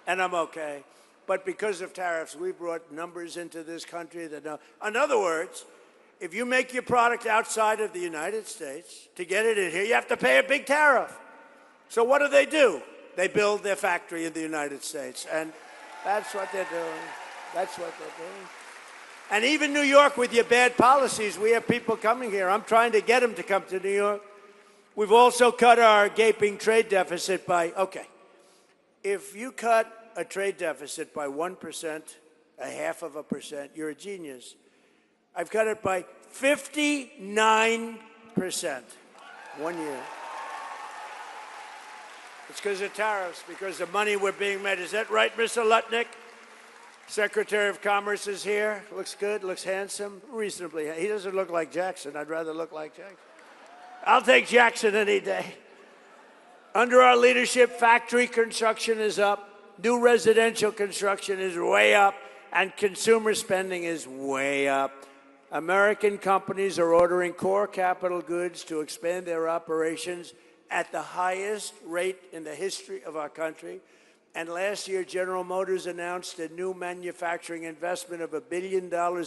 And I'm okay. But because of tariffs, we brought numbers into this country that know. In other words, if you make your product outside of the United States, to get it in here, you have to pay a big tariff. So what do? They build their factory in the United States. And that's what they're doing. That's what they're doing. And even New York, with your bad policies, we have people coming here. I'm trying to get them to come to New York. We've also cut our gaping trade deficit by, okay, if you cut a trade deficit by 1%, 0.5%, you're a genius. I've cut it by 59%, 1 year. It's because of tariffs, because the money we're being made. Is that right, Mr. Lutnick? Secretary of Commerce is here. Looks good, looks handsome, reasonably. He doesn't look like Jackson. I'd rather look like Jackson. I'll take Jackson any day. Under our leadership, factory construction is up. New residential construction is way up, and consumer spending is way up. American companies are ordering core capital goods to expand their operations at the highest rate in the history of our country. And last year, General Motors announced a new manufacturing investment of $1 billion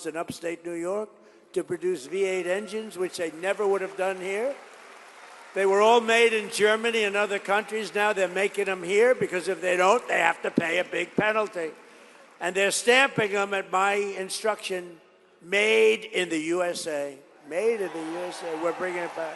in upstate New York to produce V8 engines, which they never would have done here. They were all made in Germany and other countries. Now they're making them here because if they don't, they have to pay a big penalty. And they're stamping them at my instruction, made in the USA. Made in the USA. We're bringing it back.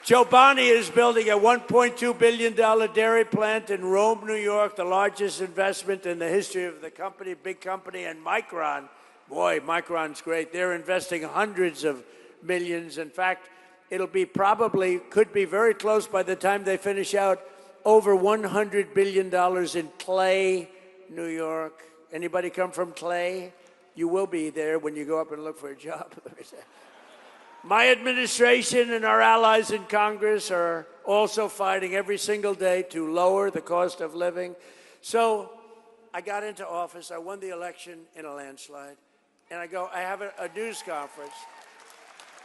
Joe Bonney is building a $1.2 billion dairy plant in Rome, New York, the largest investment in the history of the company, big company, and Micron. Boy, Micron's great. They're investing hundreds of millions. In fact, it'll be could be very close by the time they finish out, over $100 billion in Clay, New York. Anybody come from Clay? You will be there when you go up and look for a job. My administration and our allies in Congress are also fighting every single day to lower the cost of living. So I got into office. I won the election in a landslide. And I have a news conference.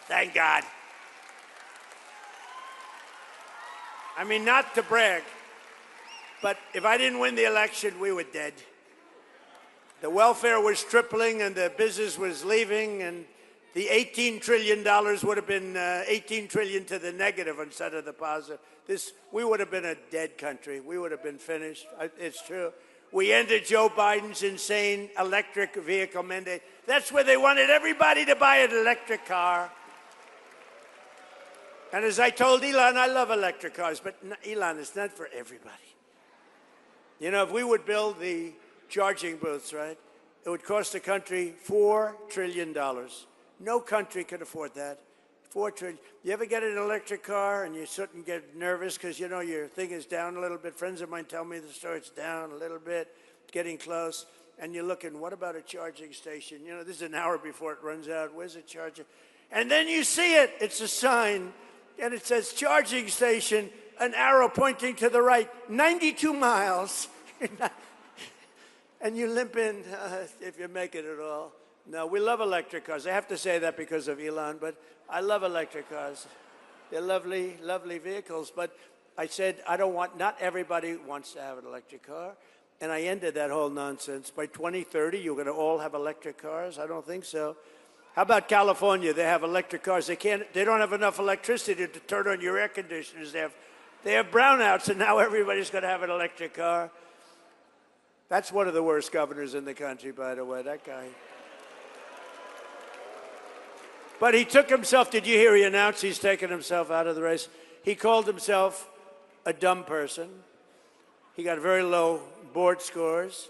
Thank God. I mean, not to brag, but if I didn't win the election, we were dead. The welfare was tripling and the business was leaving, and the $18 trillion would have been 18 trillion to the negative instead of the positive. We would have been a dead country. We would have been finished. It's true. We ended Joe Biden's insane electric vehicle mandate. That's where they wanted everybody to buy an electric car. And as I told Elon, I love electric cars, but Elon, it's not for everybody. You know, if we would build the charging booths, right, it would cost the country $4 trillion. No country could afford that. $4 trillion. You ever get an electric car and you sit and get nervous because, you know, your thing is down a little bit? Friends of mine tell me the story, it's down a little bit, getting close. And you're looking, what about a charging station? You know, this is an hour before it runs out. Where's the charger? And then you see it. It's a sign. And it says, charging station, an arrow pointing to the right, 92 miles. And you limp in if you make it at all. No, we love electric cars. I have to say that because of Elon, but I love electric cars. They're lovely, lovely vehicles. But I said, not everybody wants to have an electric car. And I ended that whole nonsense. By 2030, you're going to all have electric cars? I don't think so. How about California? They have electric cars. They don't have enough electricity to turn on your air conditioners. They have brownouts, and now everybody's going to have an electric car. That's one of the worst governors in the country, by the way, that guy. But he took himself, did you hear he announced he's taken himself out of the race? He called himself a dumb person. He got very low board scores.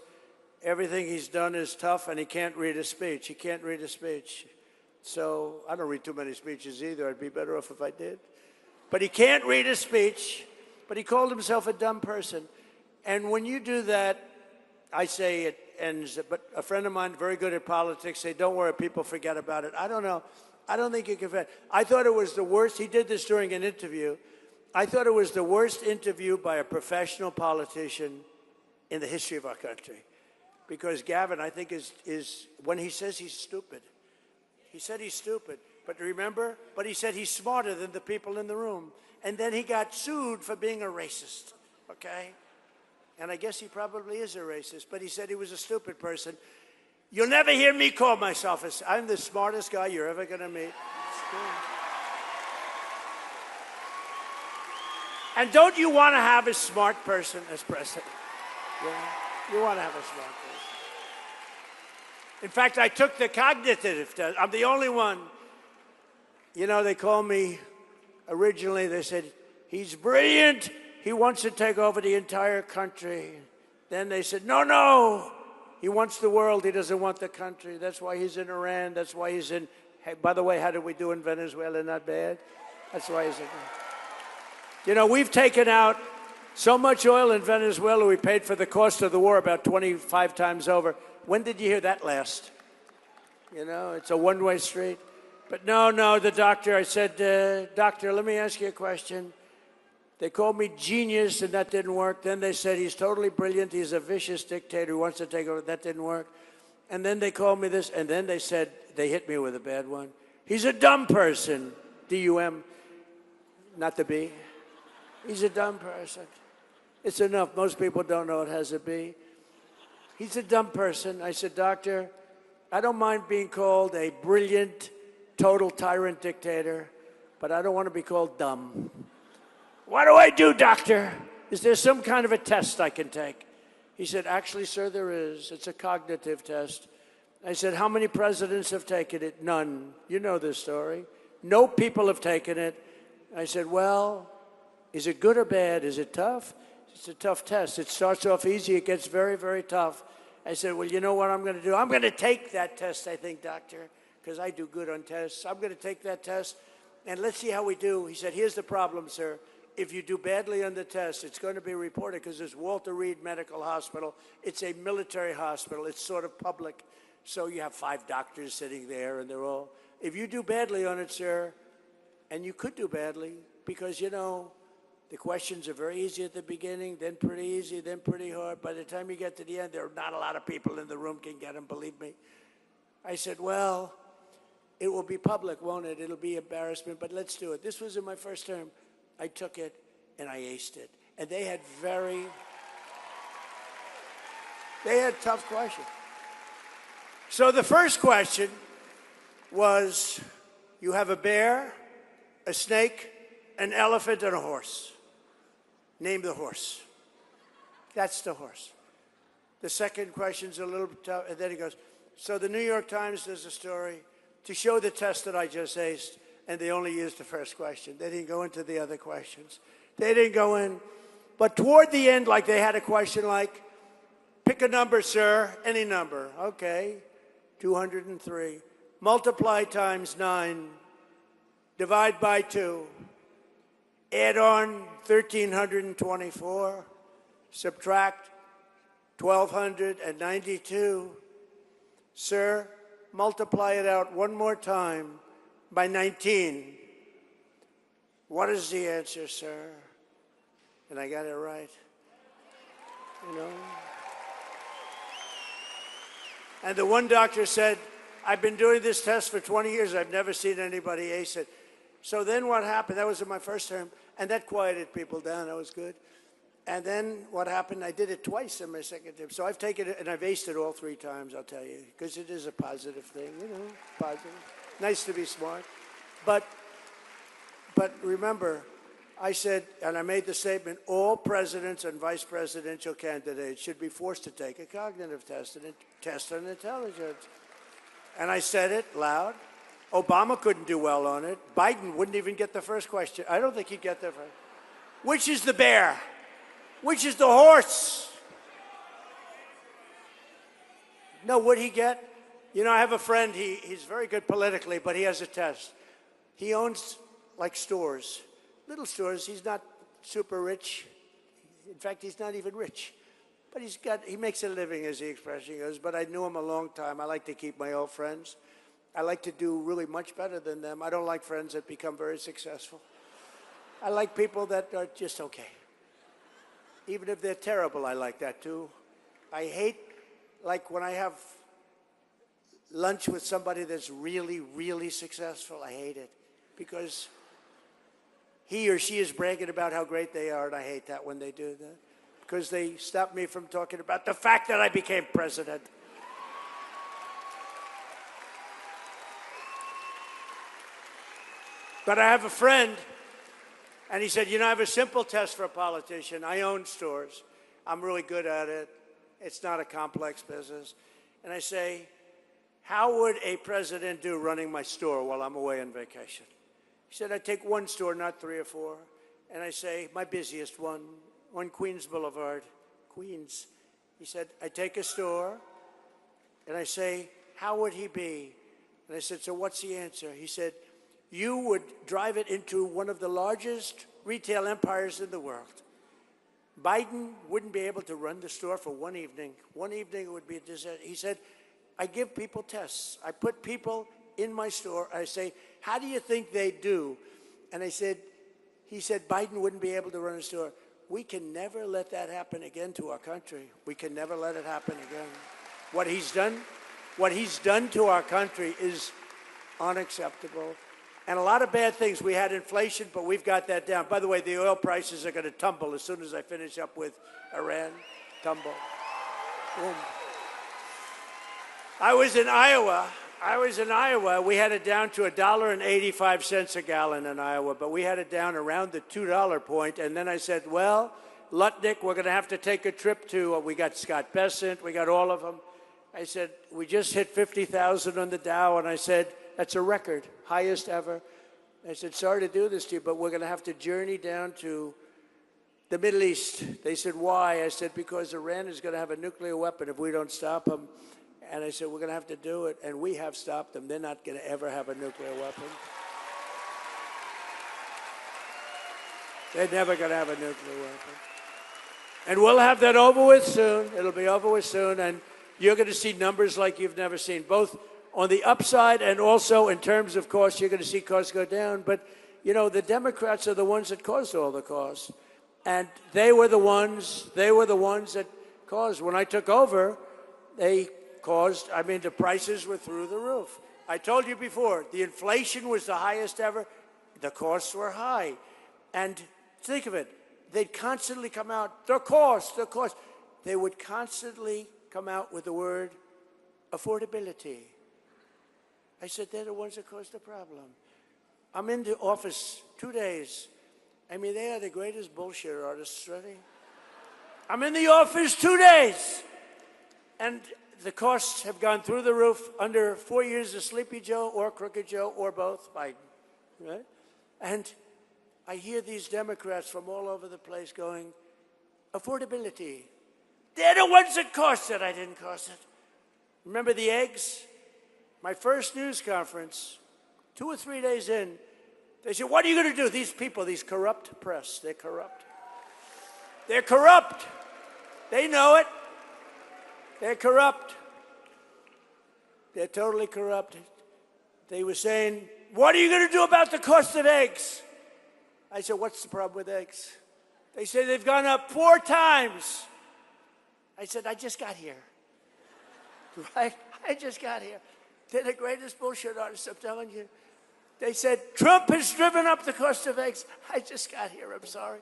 Everything he's done is tough, and he can't read a speech. He can't read a speech. So I don't read too many speeches either. I'd be better off if I did. But he can't read a speech, but he called himself a dumb person. And when you do that, I say it ends. But a friend of mine, very good at politics, say, don't worry, people forget about it. I don't know. I don't think you can forget. I thought it was the worst. He did this during an interview. I thought it was the worst interview by a professional politician in the history of our country. Because Gavin, I think, is when he says he's stupid. He said he's stupid. But remember? But he said he's smarter than the people in the room. And then he got sued for being a racist, okay? And I guess he probably is a racist, but he said he was a stupid person. You'll never hear me call myself I'm the smartest guy you're ever going to meet. And don't you want to have a smart person as president? Yeah. You want to have a smart person. In fact, I took the cognitive test. I'm the only one. You know, they called me, originally they said, he's brilliant. He wants to take over the entire country. Then they said, no. He wants the world. He doesn't want the country. That's why he's in Iran. That's why he's in, hey, by the way, how did we do in Venezuela? Not bad. That's why he's in. You know, we've taken out so much oil in Venezuela, we paid for the cost of the war about 25 times over. When did you hear that last? You know, it's a one-way street. But no, the doctor, I said, doctor, let me ask you a question. They called me genius, and that didn't work. Then they said he's totally brilliant. He's a vicious dictator who wants to take over. That didn't work. And then they called me this, and then they said, they hit me with a bad one. He's a dumb person. D-U-M, not the B. He's a dumb person. It's enough. Most people don't know it has a B. He's a dumb person. I said, doctor, I don't mind being called a brilliant, total tyrant dictator, but I don't want to be called dumb. What do I do, doctor? Is there some kind of a test I can take? He said, actually, sir, there is. It's a cognitive test. I said, how many presidents have taken it? None. You know this story. No people have taken it. I said, well, is it good or bad? Is it tough? It's a tough test. It starts off easy. It gets very, very tough. I said, well, you know what I'm going to do? I'm going to take that test, I think, doctor, because I do good on tests. I'm going to take that test, and let's see how we do. He said, here's the problem, sir. If you do badly on the test, it's going to be reported because it's Walter Reed Medical Hospital. It's a military hospital. It's sort of public. So you have 5 doctors sitting there, and they're all, if you do badly on it, sir, and you could do badly, because, you know, the questions are very easy at the beginning, then pretty easy, then pretty hard. By the time you get to the end, there are not a lot of people in the room can get them, believe me. I said, well, it will be public, won't it? It'll be embarrassment, but let's do it. This was in my first term. I took it, and I aced it. And they had tough questions. So the first question was, you have a bear, a snake, an elephant, and a horse. Name the horse. That's the horse. The second question's a little bit tough, and then he goes, so the New York Times does a story to show the test that I just aced, and they only used the first question. They didn't go into the other questions. They didn't go in. But toward the end, like they had a question like, pick a number, sir, any number. Okay, 203. Multiply times 9. Divide by 2. Add on 1,324. Subtract 1,292. Sir, multiply it out one more time by 19. What is the answer, sir? And I got it right. You know? And the one doctor said, I've been doing this test for 20 years. I've never seen anybody ace it. So then what happened? That was in my first term. And that quieted people down. That was good. And then what happened? I did it twice in my second term. So I've taken it, and I've aced it all 3 times, I'll tell you, because it is a positive thing, you know, positive. Nice to be smart. But remember, I said, and I made the statement, all presidents and vice presidential candidates should be forced to take a cognitive test and a test on intelligence. And I said it loud. Obama couldn't do well on it. Biden wouldn't even get the first question. I don't think he'd get the first. Which is the bear? Which is the horse? No, would he get? You know, I have a friend, he's very good politically, but he has a test. He owns, like, stores, little stores. He's not super rich. In fact, he's not even rich. But he makes a living, as the expression goes. But I knew him a long time. I like to keep my old friends. I like to do really much better than them. I don't like friends that become very successful. I like people that are just okay. Even if they're terrible, I like that too. I hate, like, when I have lunch with somebody that's really, really successful. I hate it because he or she is bragging about how great they are, and I hate that when they do that because they stop me from talking about the fact that I became president. But I have a friend, and he said, you know, I have a simple test for a politician. I own stores. I'm really good at it. It's not a complex business. And I say, how would a president do running my store while I'm away on vacation? He said, I take one store, not 3 or 4. And I say, my busiest one, on Queens Boulevard, Queens. He said, I take a store, and I say, how would he be? And I said, so what's the answer? He said, you would drive it into one of the largest retail empires in the world. Biden wouldn't be able to run the store for one evening. One evening it would be a disaster. He said, I give people tests. I put people in my store. I say, how do you think they do? And he said, Biden wouldn't be able to run a store. We can never let that happen again to our country. We can never let it happen again. What he's done to our country is unacceptable. And a lot of bad things. We had inflation, but we've got that down. By the way, the oil prices are going to tumble as soon as I finish up with Iran. Tumble. Boom. I was in Iowa. We had it down to $1.85 a gallon in Iowa, but we had it down around the $2 point. And then I said, well, Lutnick, we're going to have to take a trip to, we got Scott Bessent, we got all of them. I said, we just hit 50,000 on the Dow. And I said, that's a record, highest ever. I said, sorry to do this to you, but we're going to have to journey down to the Middle East. They said, why? I said, because Iran is going to have a nuclear weapon if we don't stop them. And I said, we're going to have to do it. And we have stopped them. They're not going to ever have a nuclear weapon. They're never going to have a nuclear weapon. And we'll have that over with soon. It'll be over with soon. And you're going to see numbers like you've never seen, both on the upside and also in terms of costs. You're going to see costs go down. But, you know, the Democrats are the ones that caused all the costs. And they were the ones that caused. When I took over, they caused, I mean, the prices were through the roof. I told you before, the inflation was the highest ever. The costs were high. And think of it, they'd constantly come out, the cost. They would constantly come out with the word affordability. I said, they're the ones that caused the problem. I'm in the office 2 days. I mean, they are the greatest bullshit artists, ready? I'm in the office 2 days. And the costs have gone through the roof under 4 years of Sleepy Joe or Crooked Joe or both, Biden, right? And I hear these Democrats from all over the place going, affordability. They're the ones that caused it. I didn't cause it. Remember the eggs? My first news conference, 2 or 3 days in, they said, what are you going to do? These people, these corrupt press, they're corrupt. They're corrupt. They know it. They're corrupt. They're totally corrupt. They were saying, what are you going to do about the cost of eggs? I said, what's the problem with eggs? They said, they've gone up 4 times. I said, I just got here. Right? I just got here. They're the greatest bullshit artists, I'm telling you. They said, Trump has driven up the cost of eggs. I just got here, I'm sorry.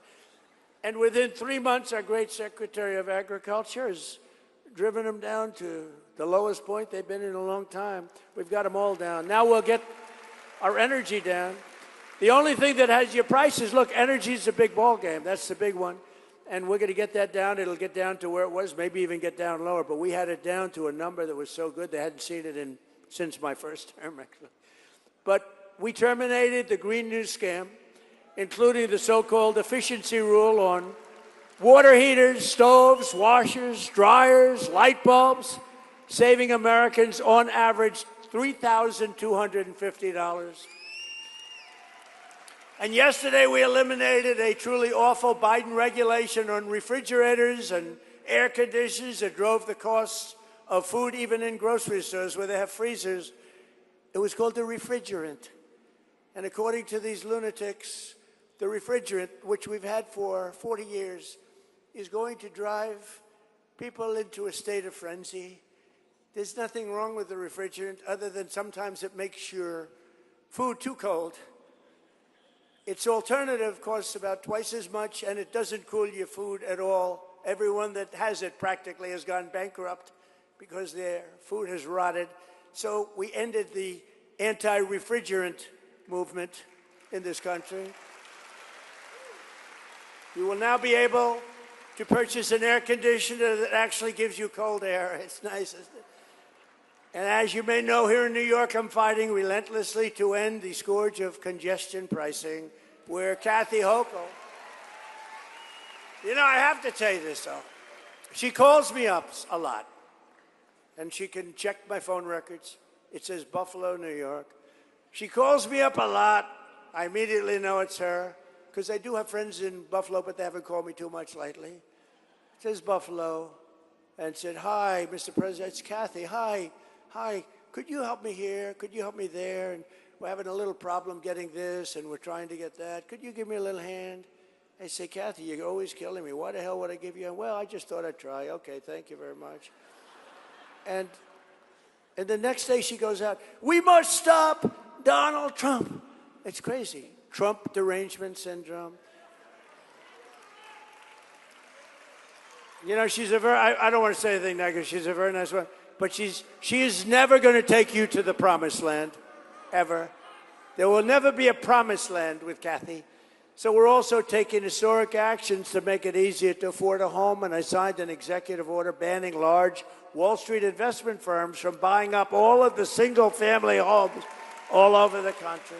And within 3 months, our great Secretary of Agriculture has driven them down to the lowest point they've been in a long time. We've got them all down. Now we'll get our energy down. The only thing that has your prices, look, energy is a big ball game. That's the big one. And we're going to get that down. It'll get down to where it was, maybe even get down lower. But we had it down to a number that was so good they hadn't seen it since my first term, actually. But we terminated the Green New Scam, including the so-called efficiency rule on water heaters, stoves, washers, dryers, light bulbs, saving Americans on average $3,250. And yesterday we eliminated a truly awful Biden regulation on refrigerators and air conditioners that drove the costs of food even in grocery stores where they have freezers. It was called the refrigerant. And according to these lunatics, the refrigerant, which we've had for 40 years, is going to drive people into a state of frenzy. There's nothing wrong with the refrigerant other than sometimes it makes your food too cold. Its alternative costs about twice as much, and it doesn't cool your food at all. Everyone that has it practically has gone bankrupt because their food has rotted. So we ended the anti-refrigerant movement in this country. You will now be able to purchase an air conditioner that actually gives you cold air. It's nice, isn't it? And as you may know, here in New York, I'm fighting relentlessly to end the scourge of congestion pricing, where Kathy Hochul, you know, I have to tell you this, though. She calls me up a lot, and she can check my phone records. It says Buffalo, New York. She calls me up a lot. I immediately know it's her, because I do have friends in Buffalo, but they haven't called me too much lately. It says Buffalo, and said, hi, Mr. President, it's Kathy. Hi, could you help me here? Could you help me there? And we're having a little problem getting this, and we're trying to get that. Could you give me a little hand? I say, Kathy, you're always killing me. Why the hell would I give you a, well, I just thought I'd try. Okay, thank you very much. And the next day she goes out, we must stop Donald Trump. It's crazy. Trump derangement syndrome. You know, she's a very, I don't want to say anything negative, she's a very nice one. but she is never going to take you to the promised land, ever. There will never be a promised land with Kathy. So we're also taking historic actions to make it easier to afford a home, and I signed an executive order banning large Wall Street investment firms from buying up all of the single-family homes all over the country.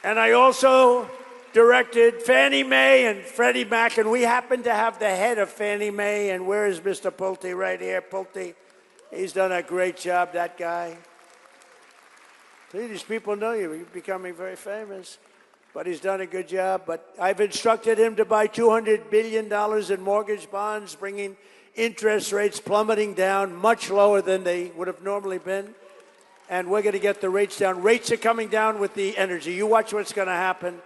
And I also directed Fannie Mae and Freddie Mac, and we happen to have the head of Fannie Mae, and where is Mr. Pulte? Right here, Pulte. He's done a great job, that guy. See, these people know you. You're becoming very famous. But he's done a good job. But I've instructed him to buy $200 billion in mortgage bonds, bringing interest rates plummeting down much lower than they would have normally been. And we're going to get the rates down. Rates are coming down with the energy. You watch what's going to happen.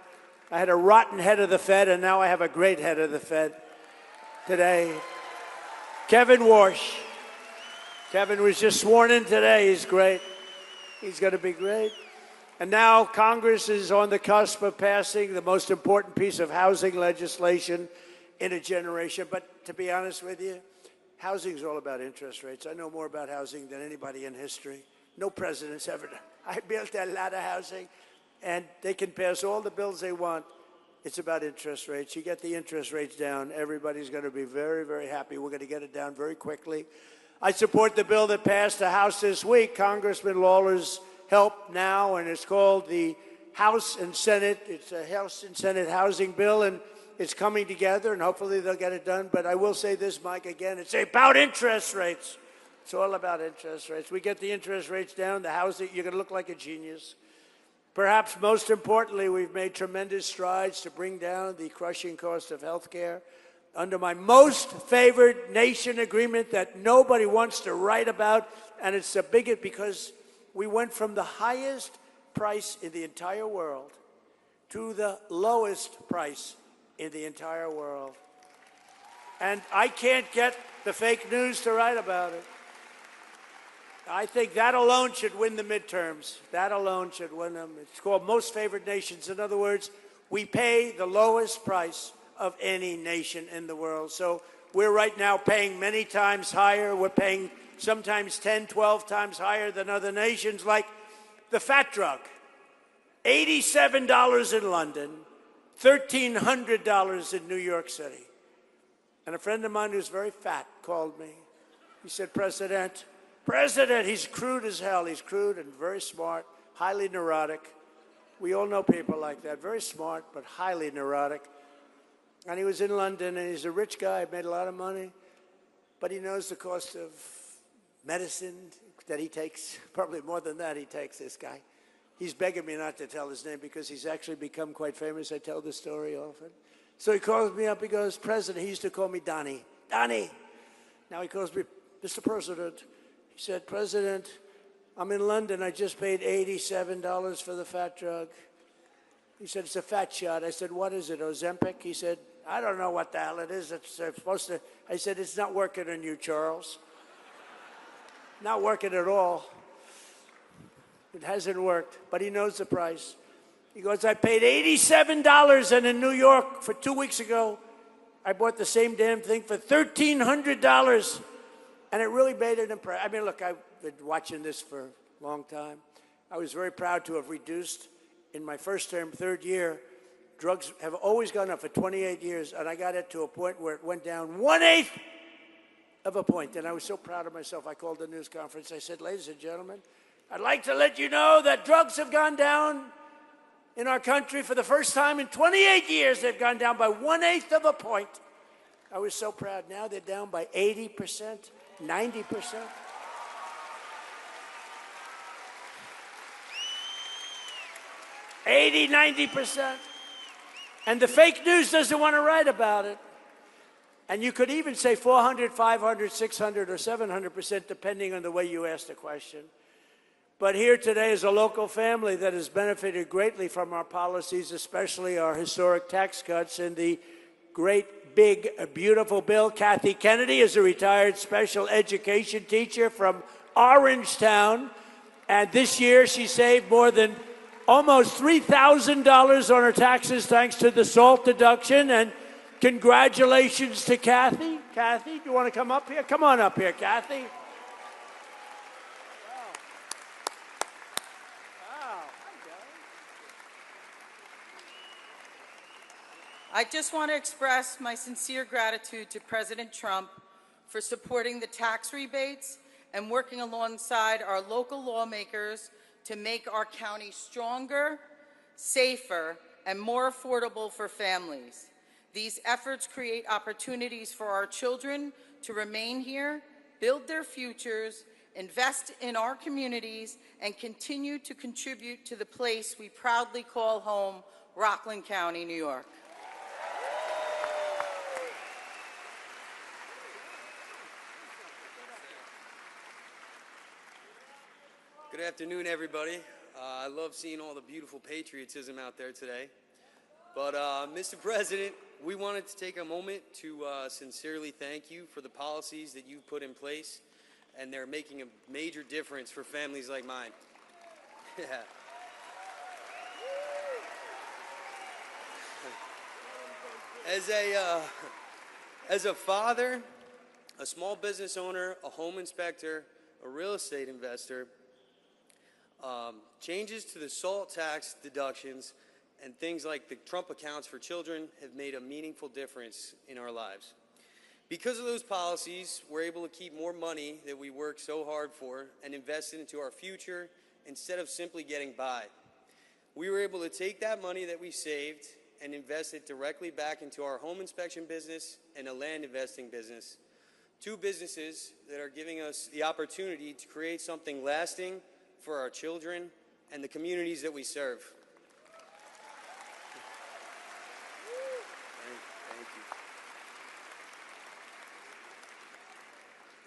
I had a rotten head of the Fed, and now I have a great head of the Fed today. Kevin Warsh. Kevin was just sworn in today. He's great. He's going to be great. And now Congress is on the cusp of passing the most important piece of housing legislation in a generation. But to be honest with you, housing is all about interest rates. I know more about housing than anybody in history. No president's ever done. I built a lot of housing, and they can pass all the bills they want. It's about interest rates. You get the interest rates down, everybody's going to be very, very happy. We're going to get it down very quickly. I support the bill that passed the House this week, Congressman Lawler's help now, and it's called the House and Senate. It's a House and Senate housing bill, and it's coming together, and hopefully they'll get it done. But I will say this, Mike, again, it's about interest rates. It's all about interest rates. We get the interest rates down, the housing, you're going to look like a genius. Perhaps most importantly, we've made tremendous strides to bring down the crushing cost of health care. Under my most favored nation agreement that nobody wants to write about, and it's the biggest because we went from the highest price in the entire world to the lowest price in the entire world. And I can't get the fake news to write about it. I think that alone should win the midterms. That alone should win them. It's called most favored nations. In other words, we pay the lowest price of any nation in the world. So we're right now paying many times higher. We're paying sometimes 10, 12 times higher than other nations, like the fat drug. $87 in London, $1,300 in New York City. And a friend of mine who's very fat called me. He said, President, he's crude as hell. He's crude and very smart, highly neurotic. We all know people like that, very smart, but highly neurotic. And he was in London, and he's a rich guy, made a lot of money, but he knows the cost of medicine that he takes, probably more than that he takes, this guy. He's begging me not to tell his name because he's actually become quite famous. I tell the story often. So he calls me up, he goes, President, he used to call me Donnie. Donnie. Now he calls me, Mr. President. He said, President, I'm in London. I just paid $87 for the fat drug. He said, it's a fat shot. I said, what is it, Ozempic? He said, I don't know what the hell it is. It's supposed to. I said, it's not working on you, Charles. Not working at all. It hasn't worked, but he knows the price. He goes, I paid $87, and in New York for 2 weeks ago, I bought the same damn thing for $1,300, and it really made an impression. I mean, look, I've been watching this for a long time. I was very proud to have reduced, in my first term, third year, drugs have always gone up for 28 years, and I got it to a point where it went down 1/8 of a point, and I was so proud of myself. I called a news conference. I said, ladies and gentlemen, I'd like to let you know that drugs have gone down in our country for the first time in 28 years. They've gone down by 1/8 of a point. I was so proud. Now they're down by 80%, 90%. $80, 90%. And the fake news doesn't want to write about it. And you could even say 400, 500, 600, or 700%, depending on the way you ask the question. But here today is a local family that has benefited greatly from our policies, especially our historic tax cuts and the great, big, beautiful bill. Kathy Kennedy is a retired special education teacher from Orangetown. And this year she saved more than almost $3,000 on her taxes thanks to the SALT deduction. And congratulations to Kathy. Kathy, do you want to come up here? Come on up here, Kathy. I just want to express my sincere gratitude to President Trump for supporting the tax rebates and working alongside our local lawmakers to make our county stronger, safer, and more affordable for families. These efforts create opportunities for our children to remain here, build their futures, invest in our communities, and continue to contribute to the place we proudly call home, Rockland County, New York. Good afternoon, everybody. I love seeing all the beautiful patriotism out there today. But, Mr. President, we wanted to take a moment to sincerely thank you for the policies that you've put in place, and they're making a major difference for families like mine. Yeah. As a father, a small business owner, a home inspector, a real estate investor, changes to the SALT tax deductions and things like the Trump accounts for children have made a meaningful difference in our lives. Because of those policies, we're able to keep more money that we work so hard for and invest it into our future instead of simply getting by. We were able to take that money that we saved and invest it directly back into our home inspection business and a land investing business. Two businesses that are giving us the opportunity to create something lasting for our children and the communities that we serve. Thank you.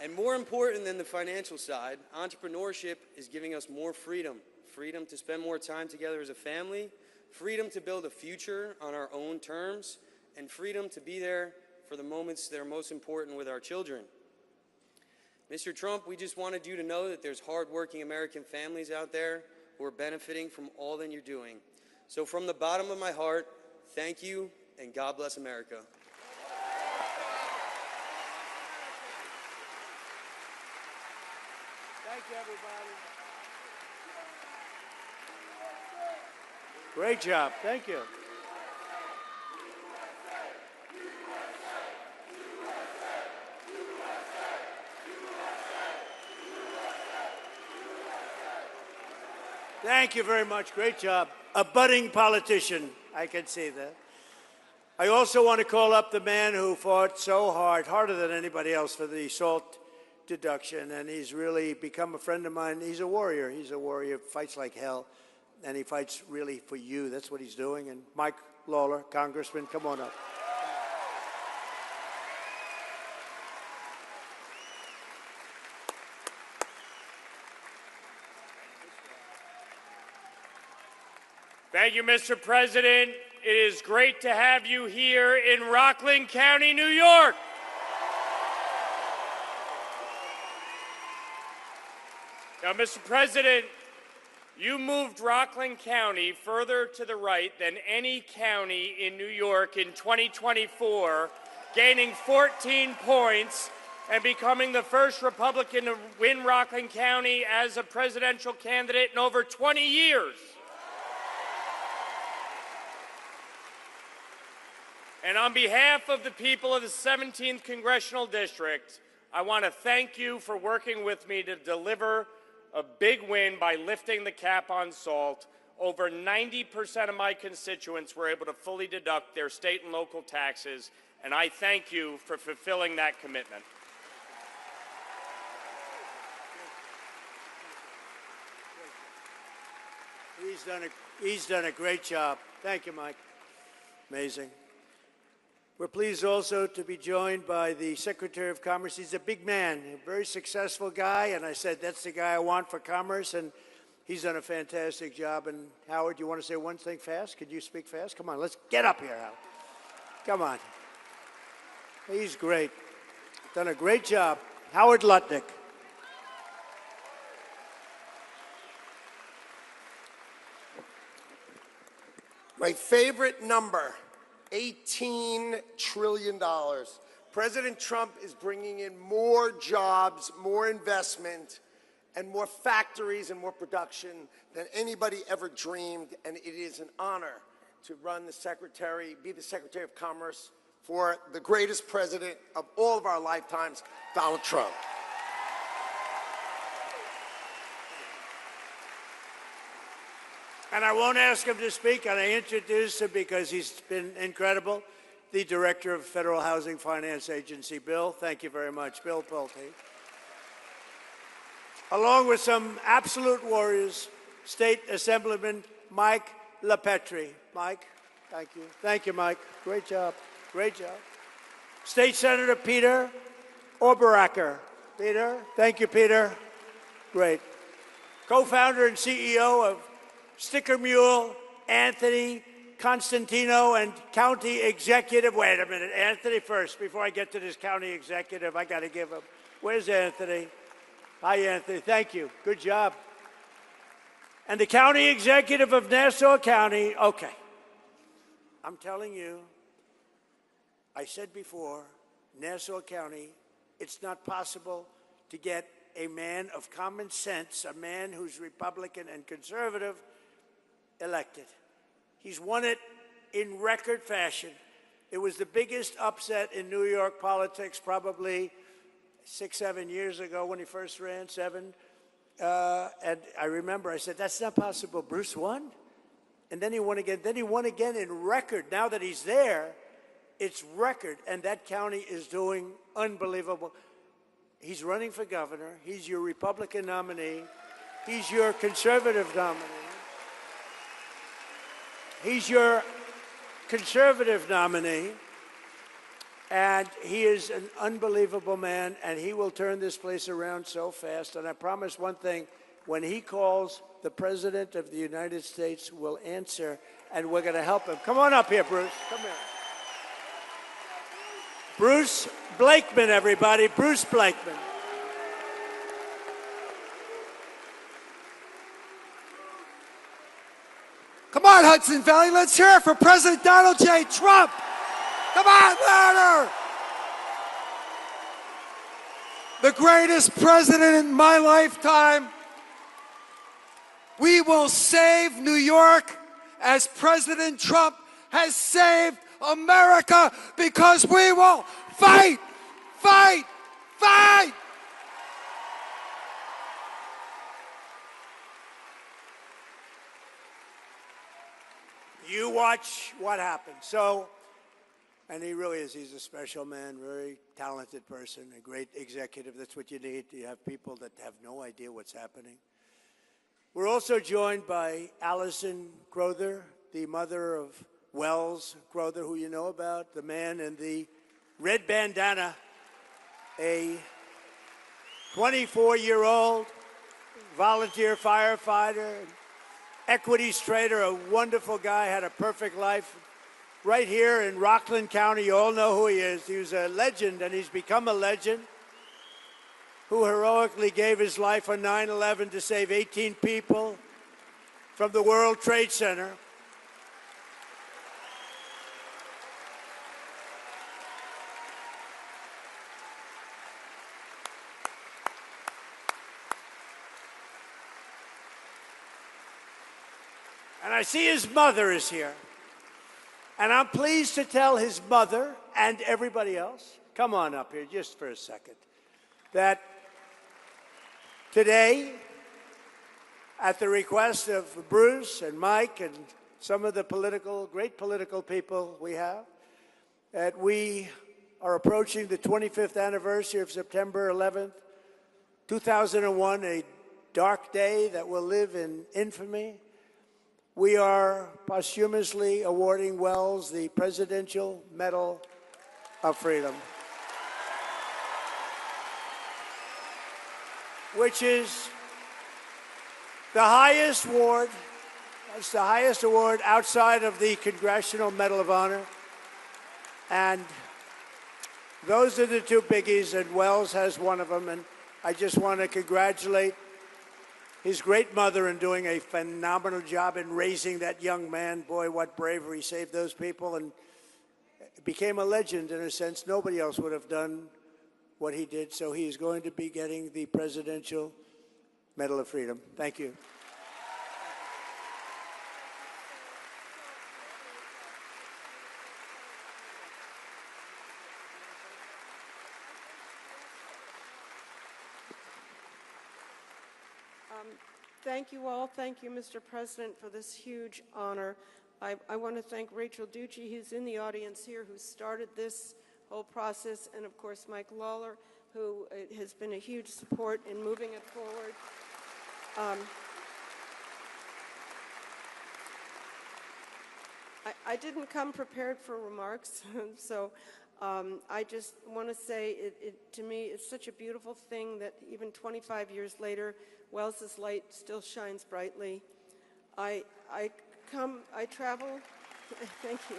And more important than the financial side, entrepreneurship is giving us more freedom. Freedom to spend more time together as a family, freedom to build a future on our own terms, and freedom to be there for the moments that are most important with our children. Mr. Trump, we just wanted you to know that there's hardworking American families out there who are benefiting from all that you're doing. So from the bottom of my heart, thank you, and God bless America. Thank you, everybody. Great job. Thank you. Thank you very much. Great job. A budding politician. I can see that. I also want to call up the man who fought so hard, harder than anybody else, for the SALT deduction, and he's really become a friend of mine. He's a warrior. He's a warrior, fights like hell, and he fights really for you. That's what he's doing. And Mike Lawler, Congressman, come on up. Thank you, Mr. President. It is great to have you here in Rockland County, New York. Now, Mr. President, you moved Rockland County further to the right than any county in New York in 2024, gaining 14 points and becoming the first Republican to win Rockland County as a presidential candidate in over 20 years. And on behalf of the people of the 17th Congressional District, I want to thank you for working with me to deliver a big win by lifting the cap on SALT. Over 90% of my constituents were able to fully deduct their state and local taxes, and I thank you for fulfilling that commitment. He's done a great job. Thank you, Mike. Amazing. We're pleased also to be joined by the Secretary of Commerce. He's a big man, a very successful guy, and I said, that's the guy I want for commerce, and he's done a fantastic job. And Howard, you want to say one thing fast? Could you speak fast? Come on, let's get up here, Howard. Come on. He's great. Done a great job. Howard Lutnick. My favorite number, $18 trillion. President Trump is bringing in more jobs, more investment, and more factories and more production than anybody ever dreamed, and it is an honor to be the Secretary of Commerce for the greatest president of all of our lifetimes, Donald Trump. And I won't ask him to speak, and I introduce him because he's been incredible. The Director of Federal Housing Finance Agency, Bill. Thank you very much, Bill Pulte. Along with some absolute warriors, State Assemblyman Mike LaPetrie. Mike, thank you. Thank you, Mike. Great job. Great job. State Senator Peter Oberacker. Peter, thank you, Peter. Great. Co-founder and CEO of Sticker Mule, Anthony Constantino, and County Executive. Wait a minute, Anthony first. Before I get to this County Executive, I got to give him. Where's Anthony? Hi, Anthony. Thank you. Good job. And the County Executive of Nassau County. Okay. I'm telling you, I said before, Nassau County, it's not possible to get a man of common sense, a man who's Republican and conservative, elected. He's won it in record fashion. It was the biggest upset in New York politics probably 6, 7 years ago when he first ran, 7. And I remember I said, that's not possible. Bruce won? And then he won again. Then he won again in record. Now that he's there, it's record. And that county is doing unbelievable. He's running for governor. He's your Republican nominee. He's your conservative nominee. He's your conservative nominee. And he is an unbelievable man, and he will turn this place around so fast. And I promise one thing, when he calls, the President of the United States will answer, and we're going to help him. Come on up here, Bruce. Come here. Bruce Blakeman, everybody. Bruce Blakeman. Come on, Hudson Valley, let's hear it for President Donald J. Trump. Come on, louder! The greatest president in my lifetime. We will save New York as President Trump has saved America, because we will fight, fight, fight! You watch what happens. So, and he really is, he's a special man, very talented person, a great executive. That's what you need. You have people that have no idea what's happening. We're also joined by Allison Crowther, the mother of Wells Crowther, who you know about, the man in the red bandana, a 24-year-old volunteer firefighter, equities trader, a wonderful guy, had a perfect life. Right here in Rockland County, you all know who he is. He was a legend, and he's become a legend, who heroically gave his life on 9/11 to save 18 people from the World Trade Center. And I see his mother is here. And I'm pleased to tell his mother and everybody else, come on up here just for a second, that today, at the request of Bruce and Mike and some of the great political people we have, that we are approaching the 25th anniversary of September 11th, 2001, a dark day that will live in infamy. We are posthumously awarding Wells the Presidential Medal of Freedom, which is the highest award. It's the highest award outside of the Congressional Medal of Honor. And those are the two biggies, and Wells has one of them. And I just want to congratulate his great mother in doing a phenomenal job in raising that young man. Boy, what bravery, saved those people. And became a legend in a sense. Nobody else would have done what he did, so he is going to be getting the Presidential Medal of Freedom. Thank you. Thank you all. Thank you, Mr. President, for this huge honor. I want to thank Rachel Ducci, who's in the audience here, who started this whole process, and of course Mike Lawler, who has been a huge support in moving it forward. I didn't come prepared for remarks, so I just want to say, to me, it's such a beautiful thing that even 25 years later, Wells's light still shines brightly. I travel, thank you.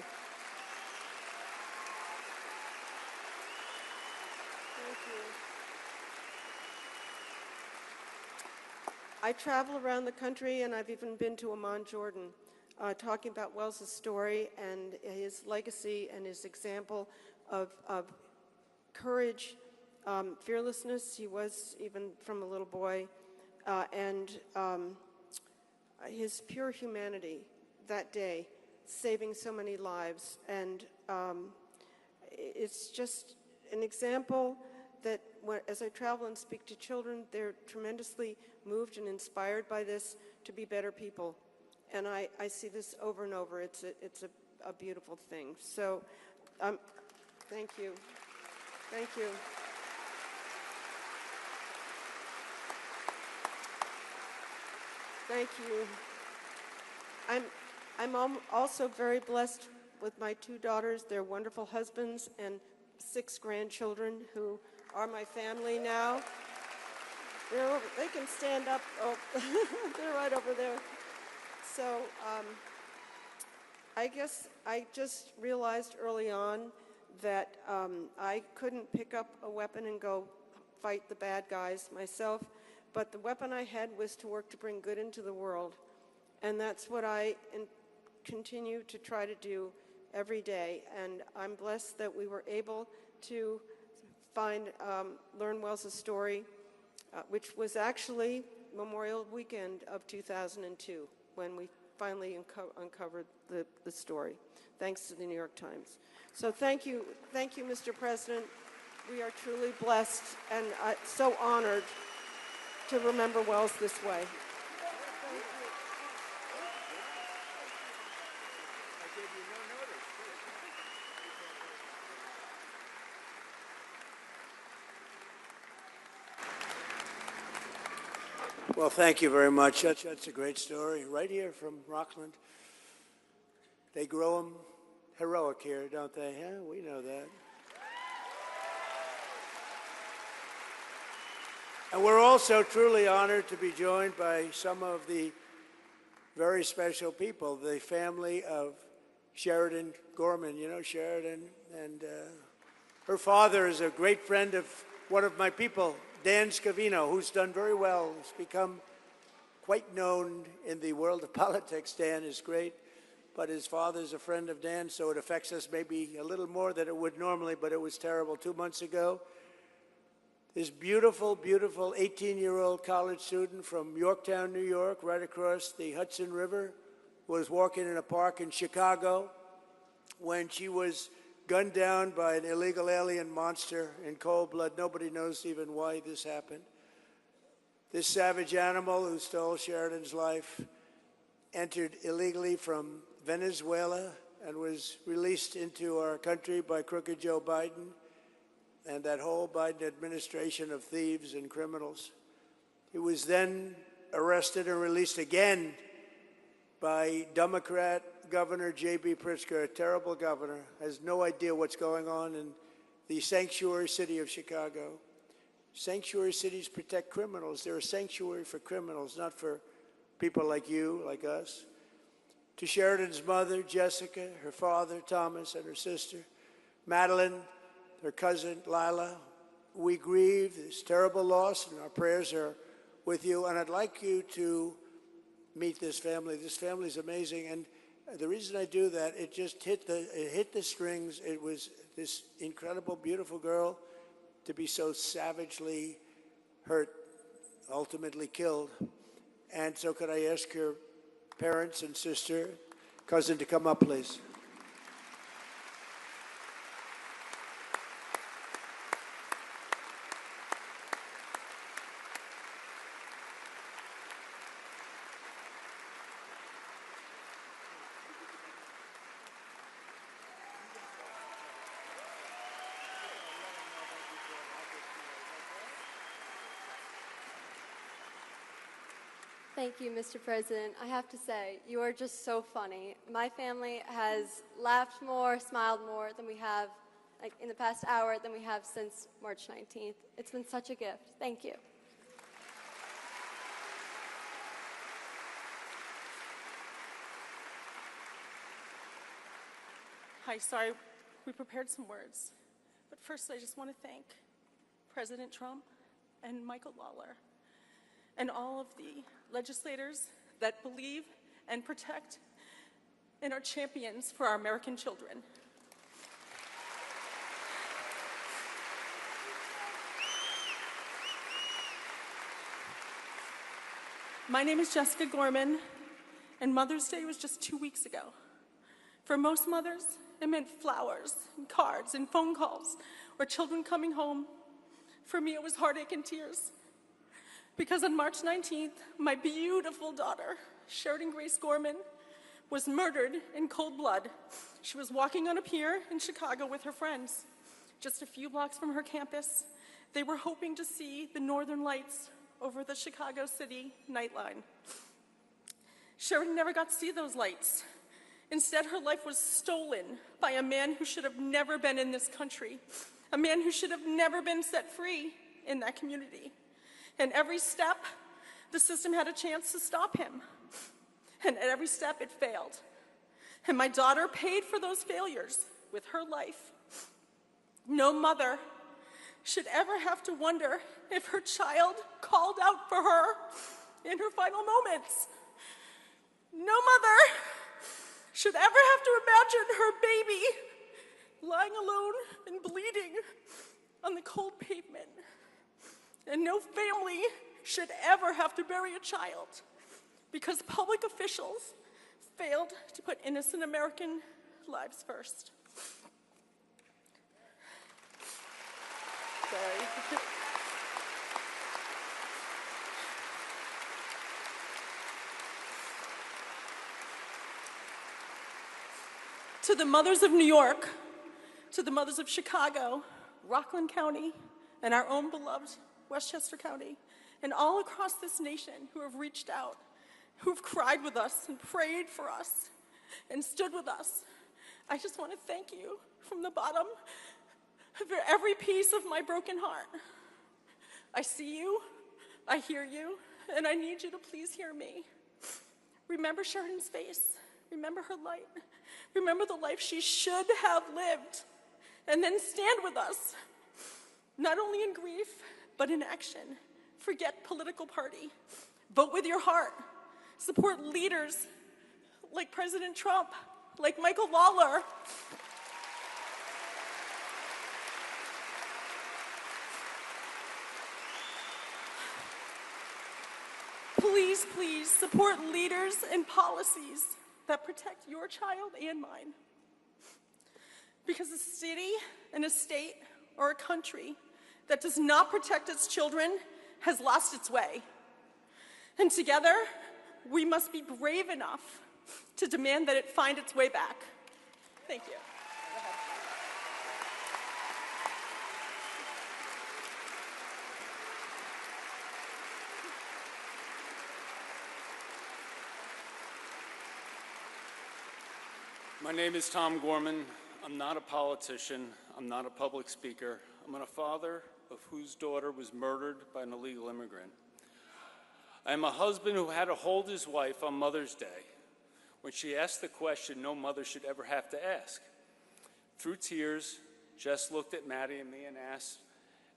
Thank you. I travel around the country, and I've even been to Amman, Jordan, talking about Wells's story and his legacy and his example of courage, fearlessness. He was even from a little boy, and his pure humanity that day, saving so many lives. And it's just an example that as I travel and speak to children, they're tremendously moved and inspired by this to be better people. And I see this over and over. It's a beautiful thing. So thank you. Thank you. Thank you. I'm also very blessed with my 2 daughters, their wonderful husbands, and 6 grandchildren who are my family now. They can stand up. Oh, they're right over there. So I guess I just realized early on that I couldn't pick up a weapon and go fight the bad guys myself, but the weapon I had was to work to bring good into the world. And that's what I continue to try to do every day. And I'm blessed that we were able to learn Wells's story, which was actually Memorial Weekend of 2002, when we finally uncovered the story, thanks to the New York Times. So thank you, Mr. President. We are truly blessed and so honored to remember Wells this way. Well, thank you very much. That's a great story. Right here from Rockland. They grow them heroic here, don't they? Yeah, we know that. And we're also truly honored to be joined by some of the very special people, the family of Sheridan Gorman. You know Sheridan, and her father is a great friend of one of my people, Dan Scavino, who's done very well. He's become quite known in the world of politics. Dan is great, but his father's a friend of Dan, so it affects us maybe a little more than it would normally, but it was terrible 2 months ago. This beautiful, beautiful 18-year-old college student from Yorktown, New York, right across the Hudson River, was walking in a park in Chicago when she was gunned down by an illegal alien monster in cold blood. Nobody knows even why this happened. This savage animal who stole Sheridan's life entered illegally from Venezuela and was released into our country by crooked Joe Biden and that whole Biden administration of thieves and criminals. He was then arrested and released again by Democrat Governor J.B. Pritzker, a terrible governor, has no idea what's going on in the sanctuary city of Chicago. Sanctuary cities protect criminals. They're a sanctuary for criminals, not for people like you, like us. To Sheridan's mother, Jessica, her father, Thomas, and her sister, Madeline, her cousin, Lila, we grieve this terrible loss, and our prayers are with you. And I'd like you to meet this family. This family is amazing. And The reason I do that, it just hit the strings. It was this incredible, beautiful girl to be so savagely hurt, ultimately killed. And so could I ask your parents and sister, cousin to come up, please? Thank you, Mr. President. I have to say, you are just so funny. My family has laughed more, smiled more than we have, like in the past hour, than we have since March 19th. It's been such a gift. Thank you. Hi, sorry, we prepared some words. But first, I just want to thank President Trump and Michael Lawler and all of the legislators that believe and protect and are champions for our American children. My name is Jessica Gorman, and Mother's Day was just 2 weeks ago. For most mothers, it meant flowers and cards and phone calls or children coming home. For me, it was heartache and tears. Because on March 19th, my beautiful daughter, Sheridan Grace Gorman, was murdered in cold blood. She was walking on a pier in Chicago with her friends. Just a few blocks from her campus, they were hoping to see the northern lights over the Chicago City nightline. Sheridan never got to see those lights. Instead, her life was stolen by a man who should have never been in this country, a man who should have never been set free in that community. And every step, the system had a chance to stop him. And at every step, it failed. And my daughter paid for those failures with her life. No mother should ever have to wonder if her child called out for her in her final moments. No mother should ever have to imagine her baby lying alone and bleeding on the cold pavement. And no family should ever have to bury a child because public officials failed to put innocent American lives first. Sorry. To the mothers of New York, to the mothers of Chicago, Rockland County, and our own beloved Westchester County, and all across this nation who have reached out, who've cried with us and prayed for us and stood with us. I just want to thank you from the bottom of every piece of my broken heart. I see you, I hear you, and I need you to please hear me. Remember Sheridan's face, remember her light, remember the life she should have lived, and then stand with us, not only in grief, but in action. Forget political party. Vote with your heart. Support leaders like President Trump, like Michael Lawler. Please, please support leaders and policies that protect your child and mine. Because a city and a state or a country that does not protect its children has lost its way. And together, we must be brave enough to demand that it find its way back. Thank you. My name is Tom Gorman. I'm not a politician. I'm not a public speaker. I'm a father of whose daughter was murdered by an illegal immigrant. I am a husband who had to hold his wife on Mother's Day when she asked the question no mother should ever have to ask. Through tears, Jess looked at Maddie and me and asked,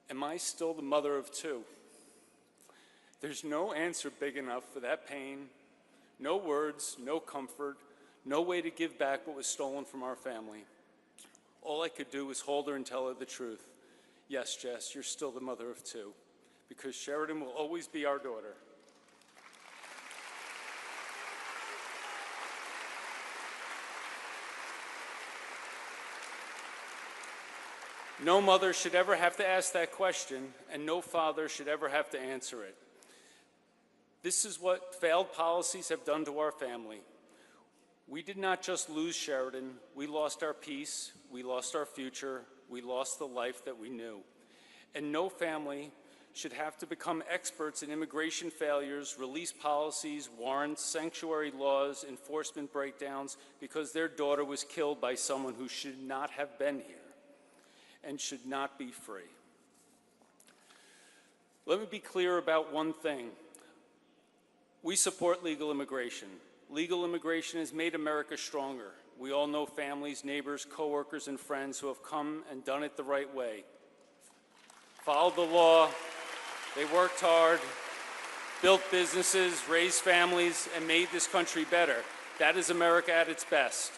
"Am I still the mother of two?" There's no answer big enough for that pain, no words, no comfort, No way to give back what was stolen from our family. All I could do was hold her and tell her the truth. Yes, Jess, you're still the mother of two, because Sheridan will always be our daughter. No mother should ever have to ask that question, and no father should ever have to answer it. This is what failed policies have done to our family. We did not just lose Sheridan, we lost our peace, we lost our future, we lost the life that we knew. And no family should have to become experts in immigration failures, release policies, warrants, sanctuary laws, enforcement breakdowns, because their daughter was killed by someone who should not have been here and should not be free. Let me be clear about one thing. We support legal immigration. Legal immigration has made America stronger. We all know families, neighbors, coworkers, and friends who have come and done it the right way. Followed the law, they worked hard, built businesses, raised families, and made this country better. That is America at its best.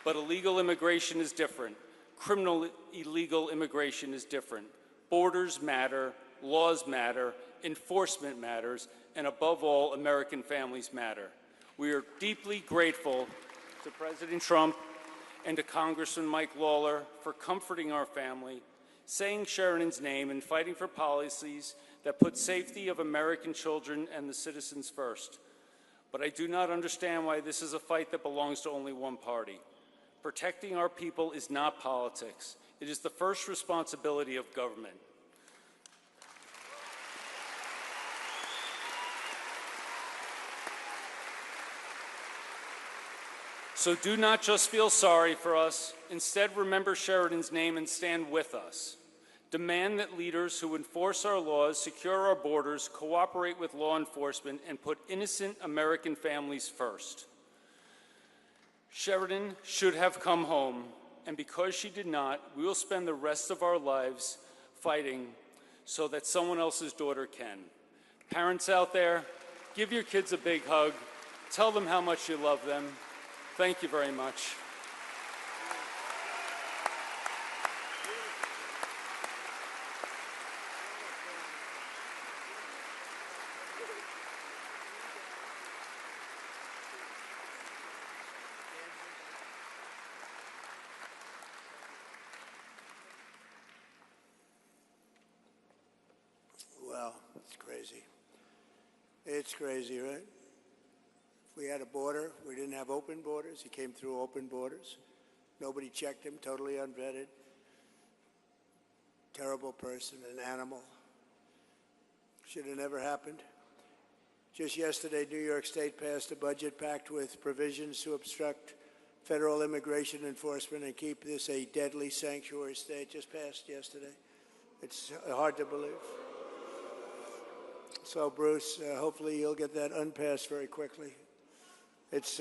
But illegal immigration is different. Criminal illegal immigration is different. Borders matter, laws matter, enforcement matters, and above all, American families matter. We are deeply grateful to President Trump and to Congressman Mike Lawler for comforting our family, saying Sheridan's name, and fighting for policies that put safety of American children and the citizens first. But I do not understand why this is a fight that belongs to only one party. Protecting our people is not politics. It is the first responsibility of government. So do not just feel sorry for us. Instead, remember Sheridan's name and stand with us. Demand that leaders who enforce our laws, secure our borders, cooperate with law enforcement, and put innocent American families first. Sheridan should have come home, and because she did not, we will spend the rest of our lives fighting so that someone else's daughter can. Parents out there, give your kids a big hug. Tell them how much you love them. Thank you very much. Well, it's crazy. It's crazy, right? If we had a border, we didn't have open borders. He came through open borders. Nobody checked him, totally unvetted. Terrible person, an animal. Should have never happened. Just yesterday, New York State passed a budget packed with provisions to obstruct federal immigration enforcement and keep this a deadly sanctuary state. Just passed yesterday. It's hard to believe. So, Bruce, hopefully you'll get that unpassed very quickly. It's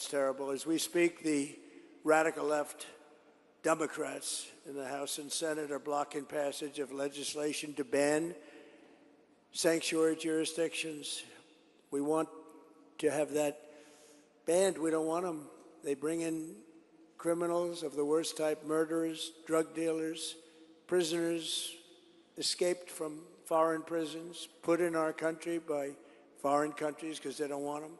terrible. As we speak, the radical left Democrats in the House and Senate are blocking passage of legislation to ban sanctuary jurisdictions. We want to have that banned. We don't want them. They bring in criminals of the worst type, murderers, drug dealers, prisoners escaped from foreign prisons, put in our country by foreign countries because they don't want them.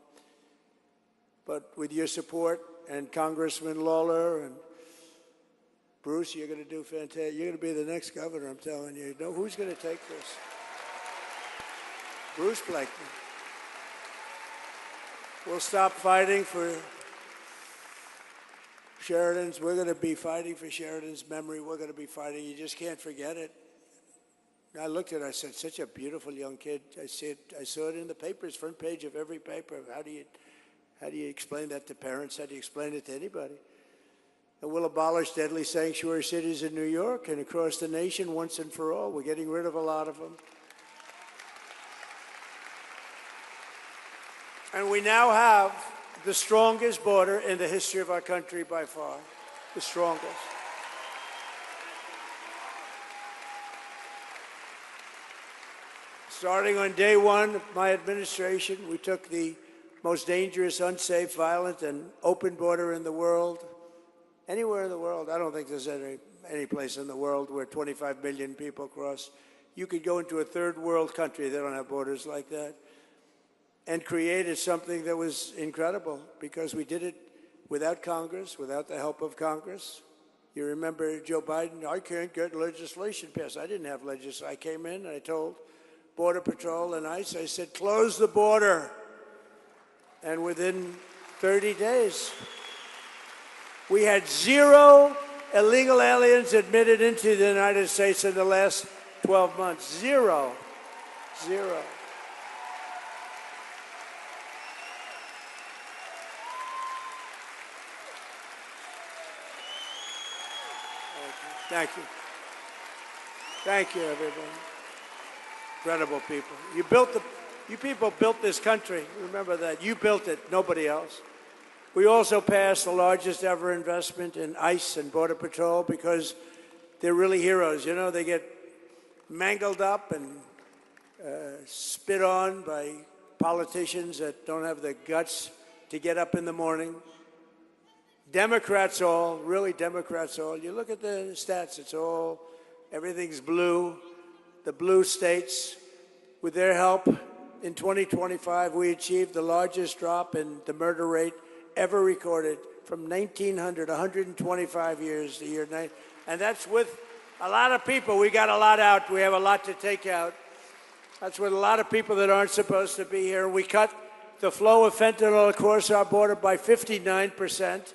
But with your support and Congressman Lawler and Bruce, you're going to do fantastic. You're going to be the next governor, I'm telling you. You know who's going to take this? Bruce Blakeman. We'll stop fighting for Sheridan's. We're going to be fighting for Sheridan's memory. We're going to be fighting. You just can't forget it. I looked at it, I said, such a beautiful young kid. I saw it in the papers, front page of every paper. How do you explain that to parents? How do you explain it to anybody? And we'll abolish deadly sanctuary cities in New York and across the nation once and for all. We're getting rid of a lot of them. And we now have the strongest border in the history of our country by far, the strongest. Starting on day one of my administration, we took the most dangerous, unsafe, violent, and open border in the world. Anywhere in the world. I don't think there's any place in the world where 25 million people cross. You could go into a third world country, they don't have borders like that, and created something that was incredible because we did it without Congress, without the help of Congress. You remember Joe Biden, I can't get legislation passed. I didn't have legislation. I came in and I told Border Patrol and ICE, I said, close the border. And within 30 days, we had 0 illegal aliens admitted into the United States in the last 12 months. 0. 0. Thank you. Thank you, everybody. Incredible people. You people built this country. Remember that. You built it, nobody else. We also passed the largest ever investment in ICE and Border Patrol because they're really heroes. You know, they get mangled up and spit on by politicians that don't have the guts to get up in the morning. Democrats all, really Democrats all. You look at the stats, it's all, everything's blue. The blue states, with their help, in 2025, we achieved the largest drop in the murder rate ever recorded from 1900, 125 years, the year 9. And that's with a lot of people. We got a lot out. We have a lot to take out. That's with a lot of people that aren't supposed to be here. We cut the flow of fentanyl across our border by 59%.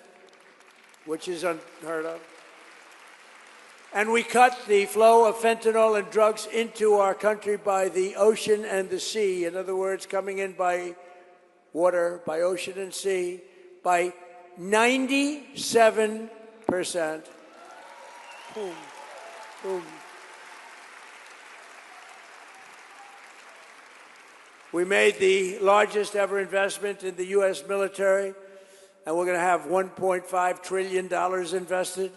Which is unheard of. And we cut the flow of fentanyl and drugs into our country by the ocean and the sea. In other words, coming in by water, by ocean and sea, by 97%. Boom. Boom. We made the largest ever investment in the U.S. military. And we're going to have $1.5 trillion invested.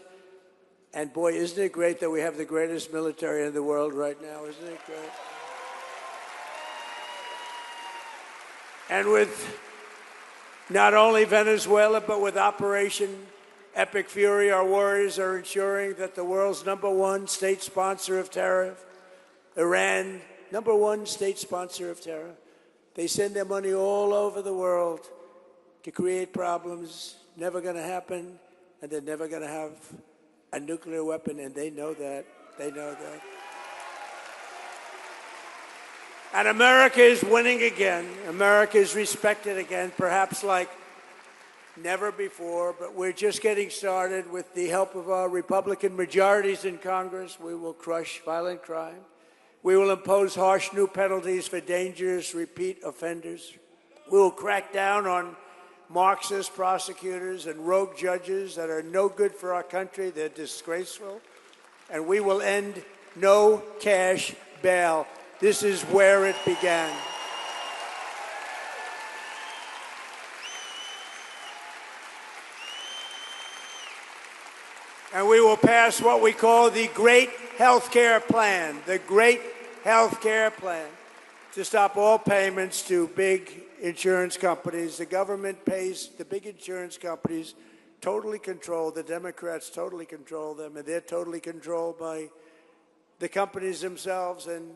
And boy, isn't it great that we have the greatest military in the world right now? Isn't it great? And with not only Venezuela, but with Operation Epic Fury, our warriors are ensuring that the world's #1 state sponsor of terror, Iran, #1 state sponsor of terror, they send their money all over the world to create problems, never going to happen, and they're never going to have a nuclear weapon, and they know that. They know that. And America is winning again. America is respected again, perhaps like never before, but we're just getting started. With the help of our Republican majorities in Congress, we will crush violent crime. We will impose harsh new penalties for dangerous repeat offenders. We will crack down on Marxist prosecutors and rogue judges that are no good for our country. They're disgraceful. And we will end no cash bail. This is where it began. And we will pass what we call the Great Health Care Plan, the Great Health Care Plan, to stop all payments to big insurance companies. The government pays the big insurance companies, totally control. The Democrats totally control them, and they're totally controlled by the companies themselves. And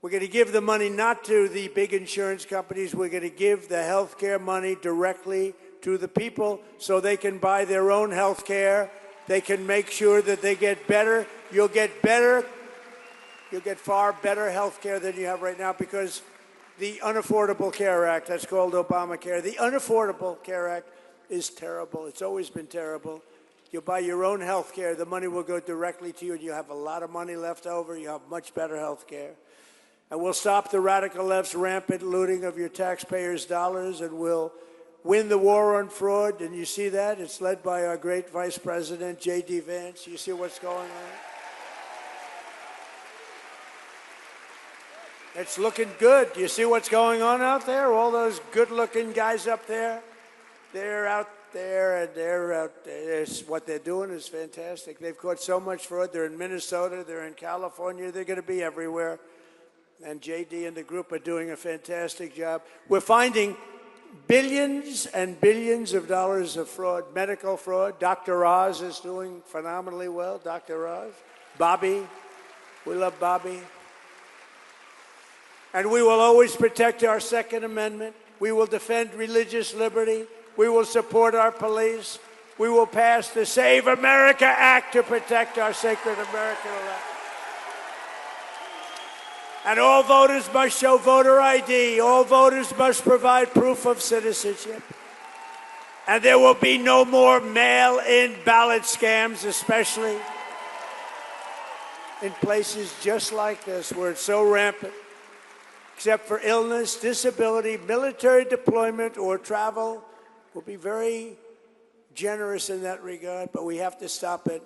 we're going to give the money not to the big insurance companies. We're going to give the health care money directly to the people so they can buy their own health care. They can make sure that they get better. You'll get better. You'll get far better health care than you have right now because the Unaffordable Care Act, that's called Obamacare, the Unaffordable Care Act is terrible. It's always been terrible. You'll buy your own health care. The money will go directly to you, and you have a lot of money left over. You have much better health care. And we'll stop the radical left's rampant looting of your taxpayers' dollars, and we'll win the war on fraud. And you see that? It's led by our great Vice President, J.D. Vance. You see what's going on? It's looking good. You see what's going on out there? All those good-looking guys up there, they're out there, and they're out there. What they're doing is fantastic. They've caught so much fraud. They're in Minnesota. They're in California. They're going to be everywhere. And J.D. and the group are doing a fantastic job. We're finding billions and billions of dollars of fraud, medical fraud. Dr. Oz is doing phenomenally well, Dr. Oz. Bobby, we love Bobby. And we will always protect our Second Amendment. We will defend religious liberty. We will support our police. We will pass the Save America Act to protect our sacred American election. And all voters must show voter ID. All voters must provide proof of citizenship. And there will be no more mail-in ballot scams, especially in places just like this where it's so rampant. Except for illness, disability, military deployment, or travel, we'll be very generous in that regard, but we have to stop it.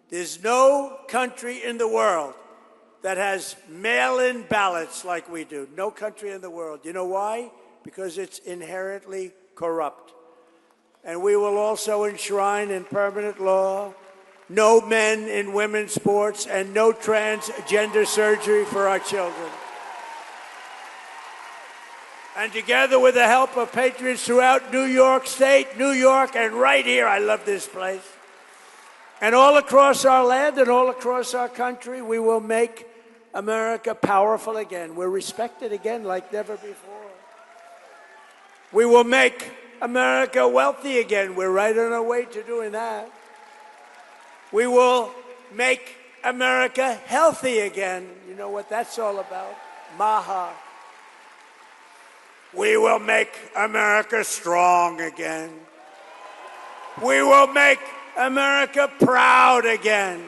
There's no country in the world that has mail-in ballots like we do. No country in the world. You know why? Because it's inherently corrupt. And we will also enshrine in permanent law no men in women's sports and no transgender surgery for our children. And together with the help of patriots throughout New York State, New York, and right here, I love this place, and all across our land and all across our country, we will make America powerful again. We're respected again like never before. We will make America wealthy again. We're right on our way to doing that. We will make America healthy again. You know what that's all about? Maha. We will make America strong again. We will make America proud again.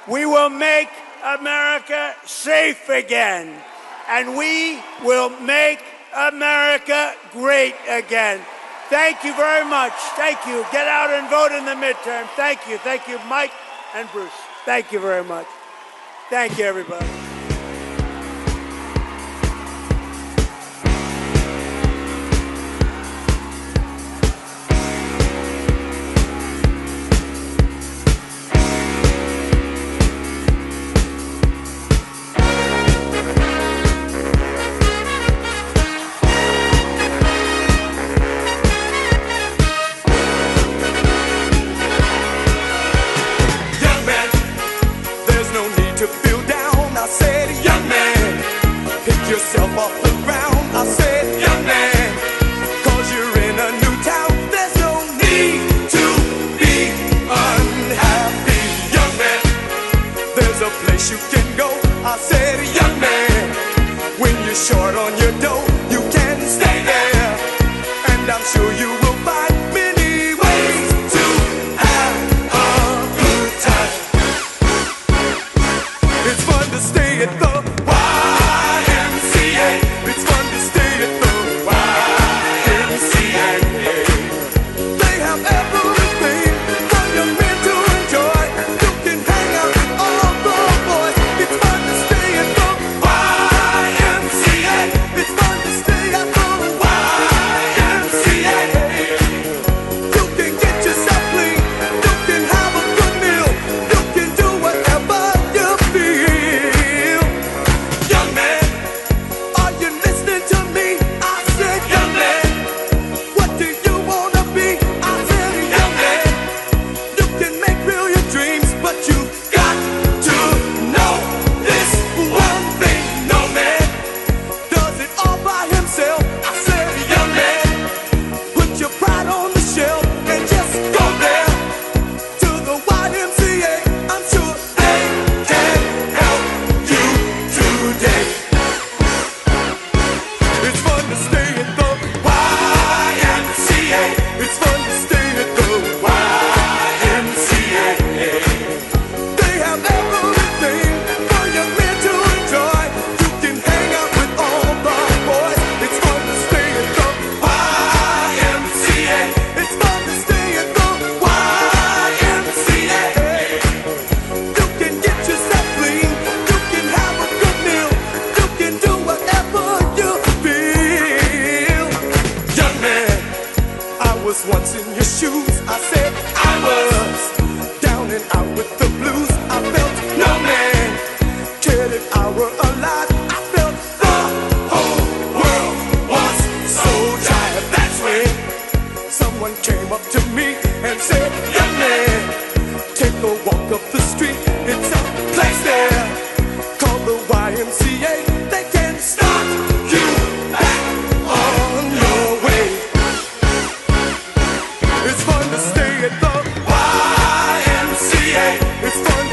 We will make America safe again. And we will make America great again. Thank you very much. Thank you. Get out and vote in the midterm. Thank you. Thank you, Mike and Bruce. Thank you very much. Thank you, everybody. Yourself off the ground, I said, young man, 'cause you're in a new town, there's no need to be unhappy, young man, there's a place you can go, I said, young man, when you're short on your dough, you can stay there, and I'm sure you will find many ways to have a good time. It's fun to stay at the YMCA. up the street, it's a place there called the YMCA. They can start you back on your way. It's fun to stay at the YMCA. It's fun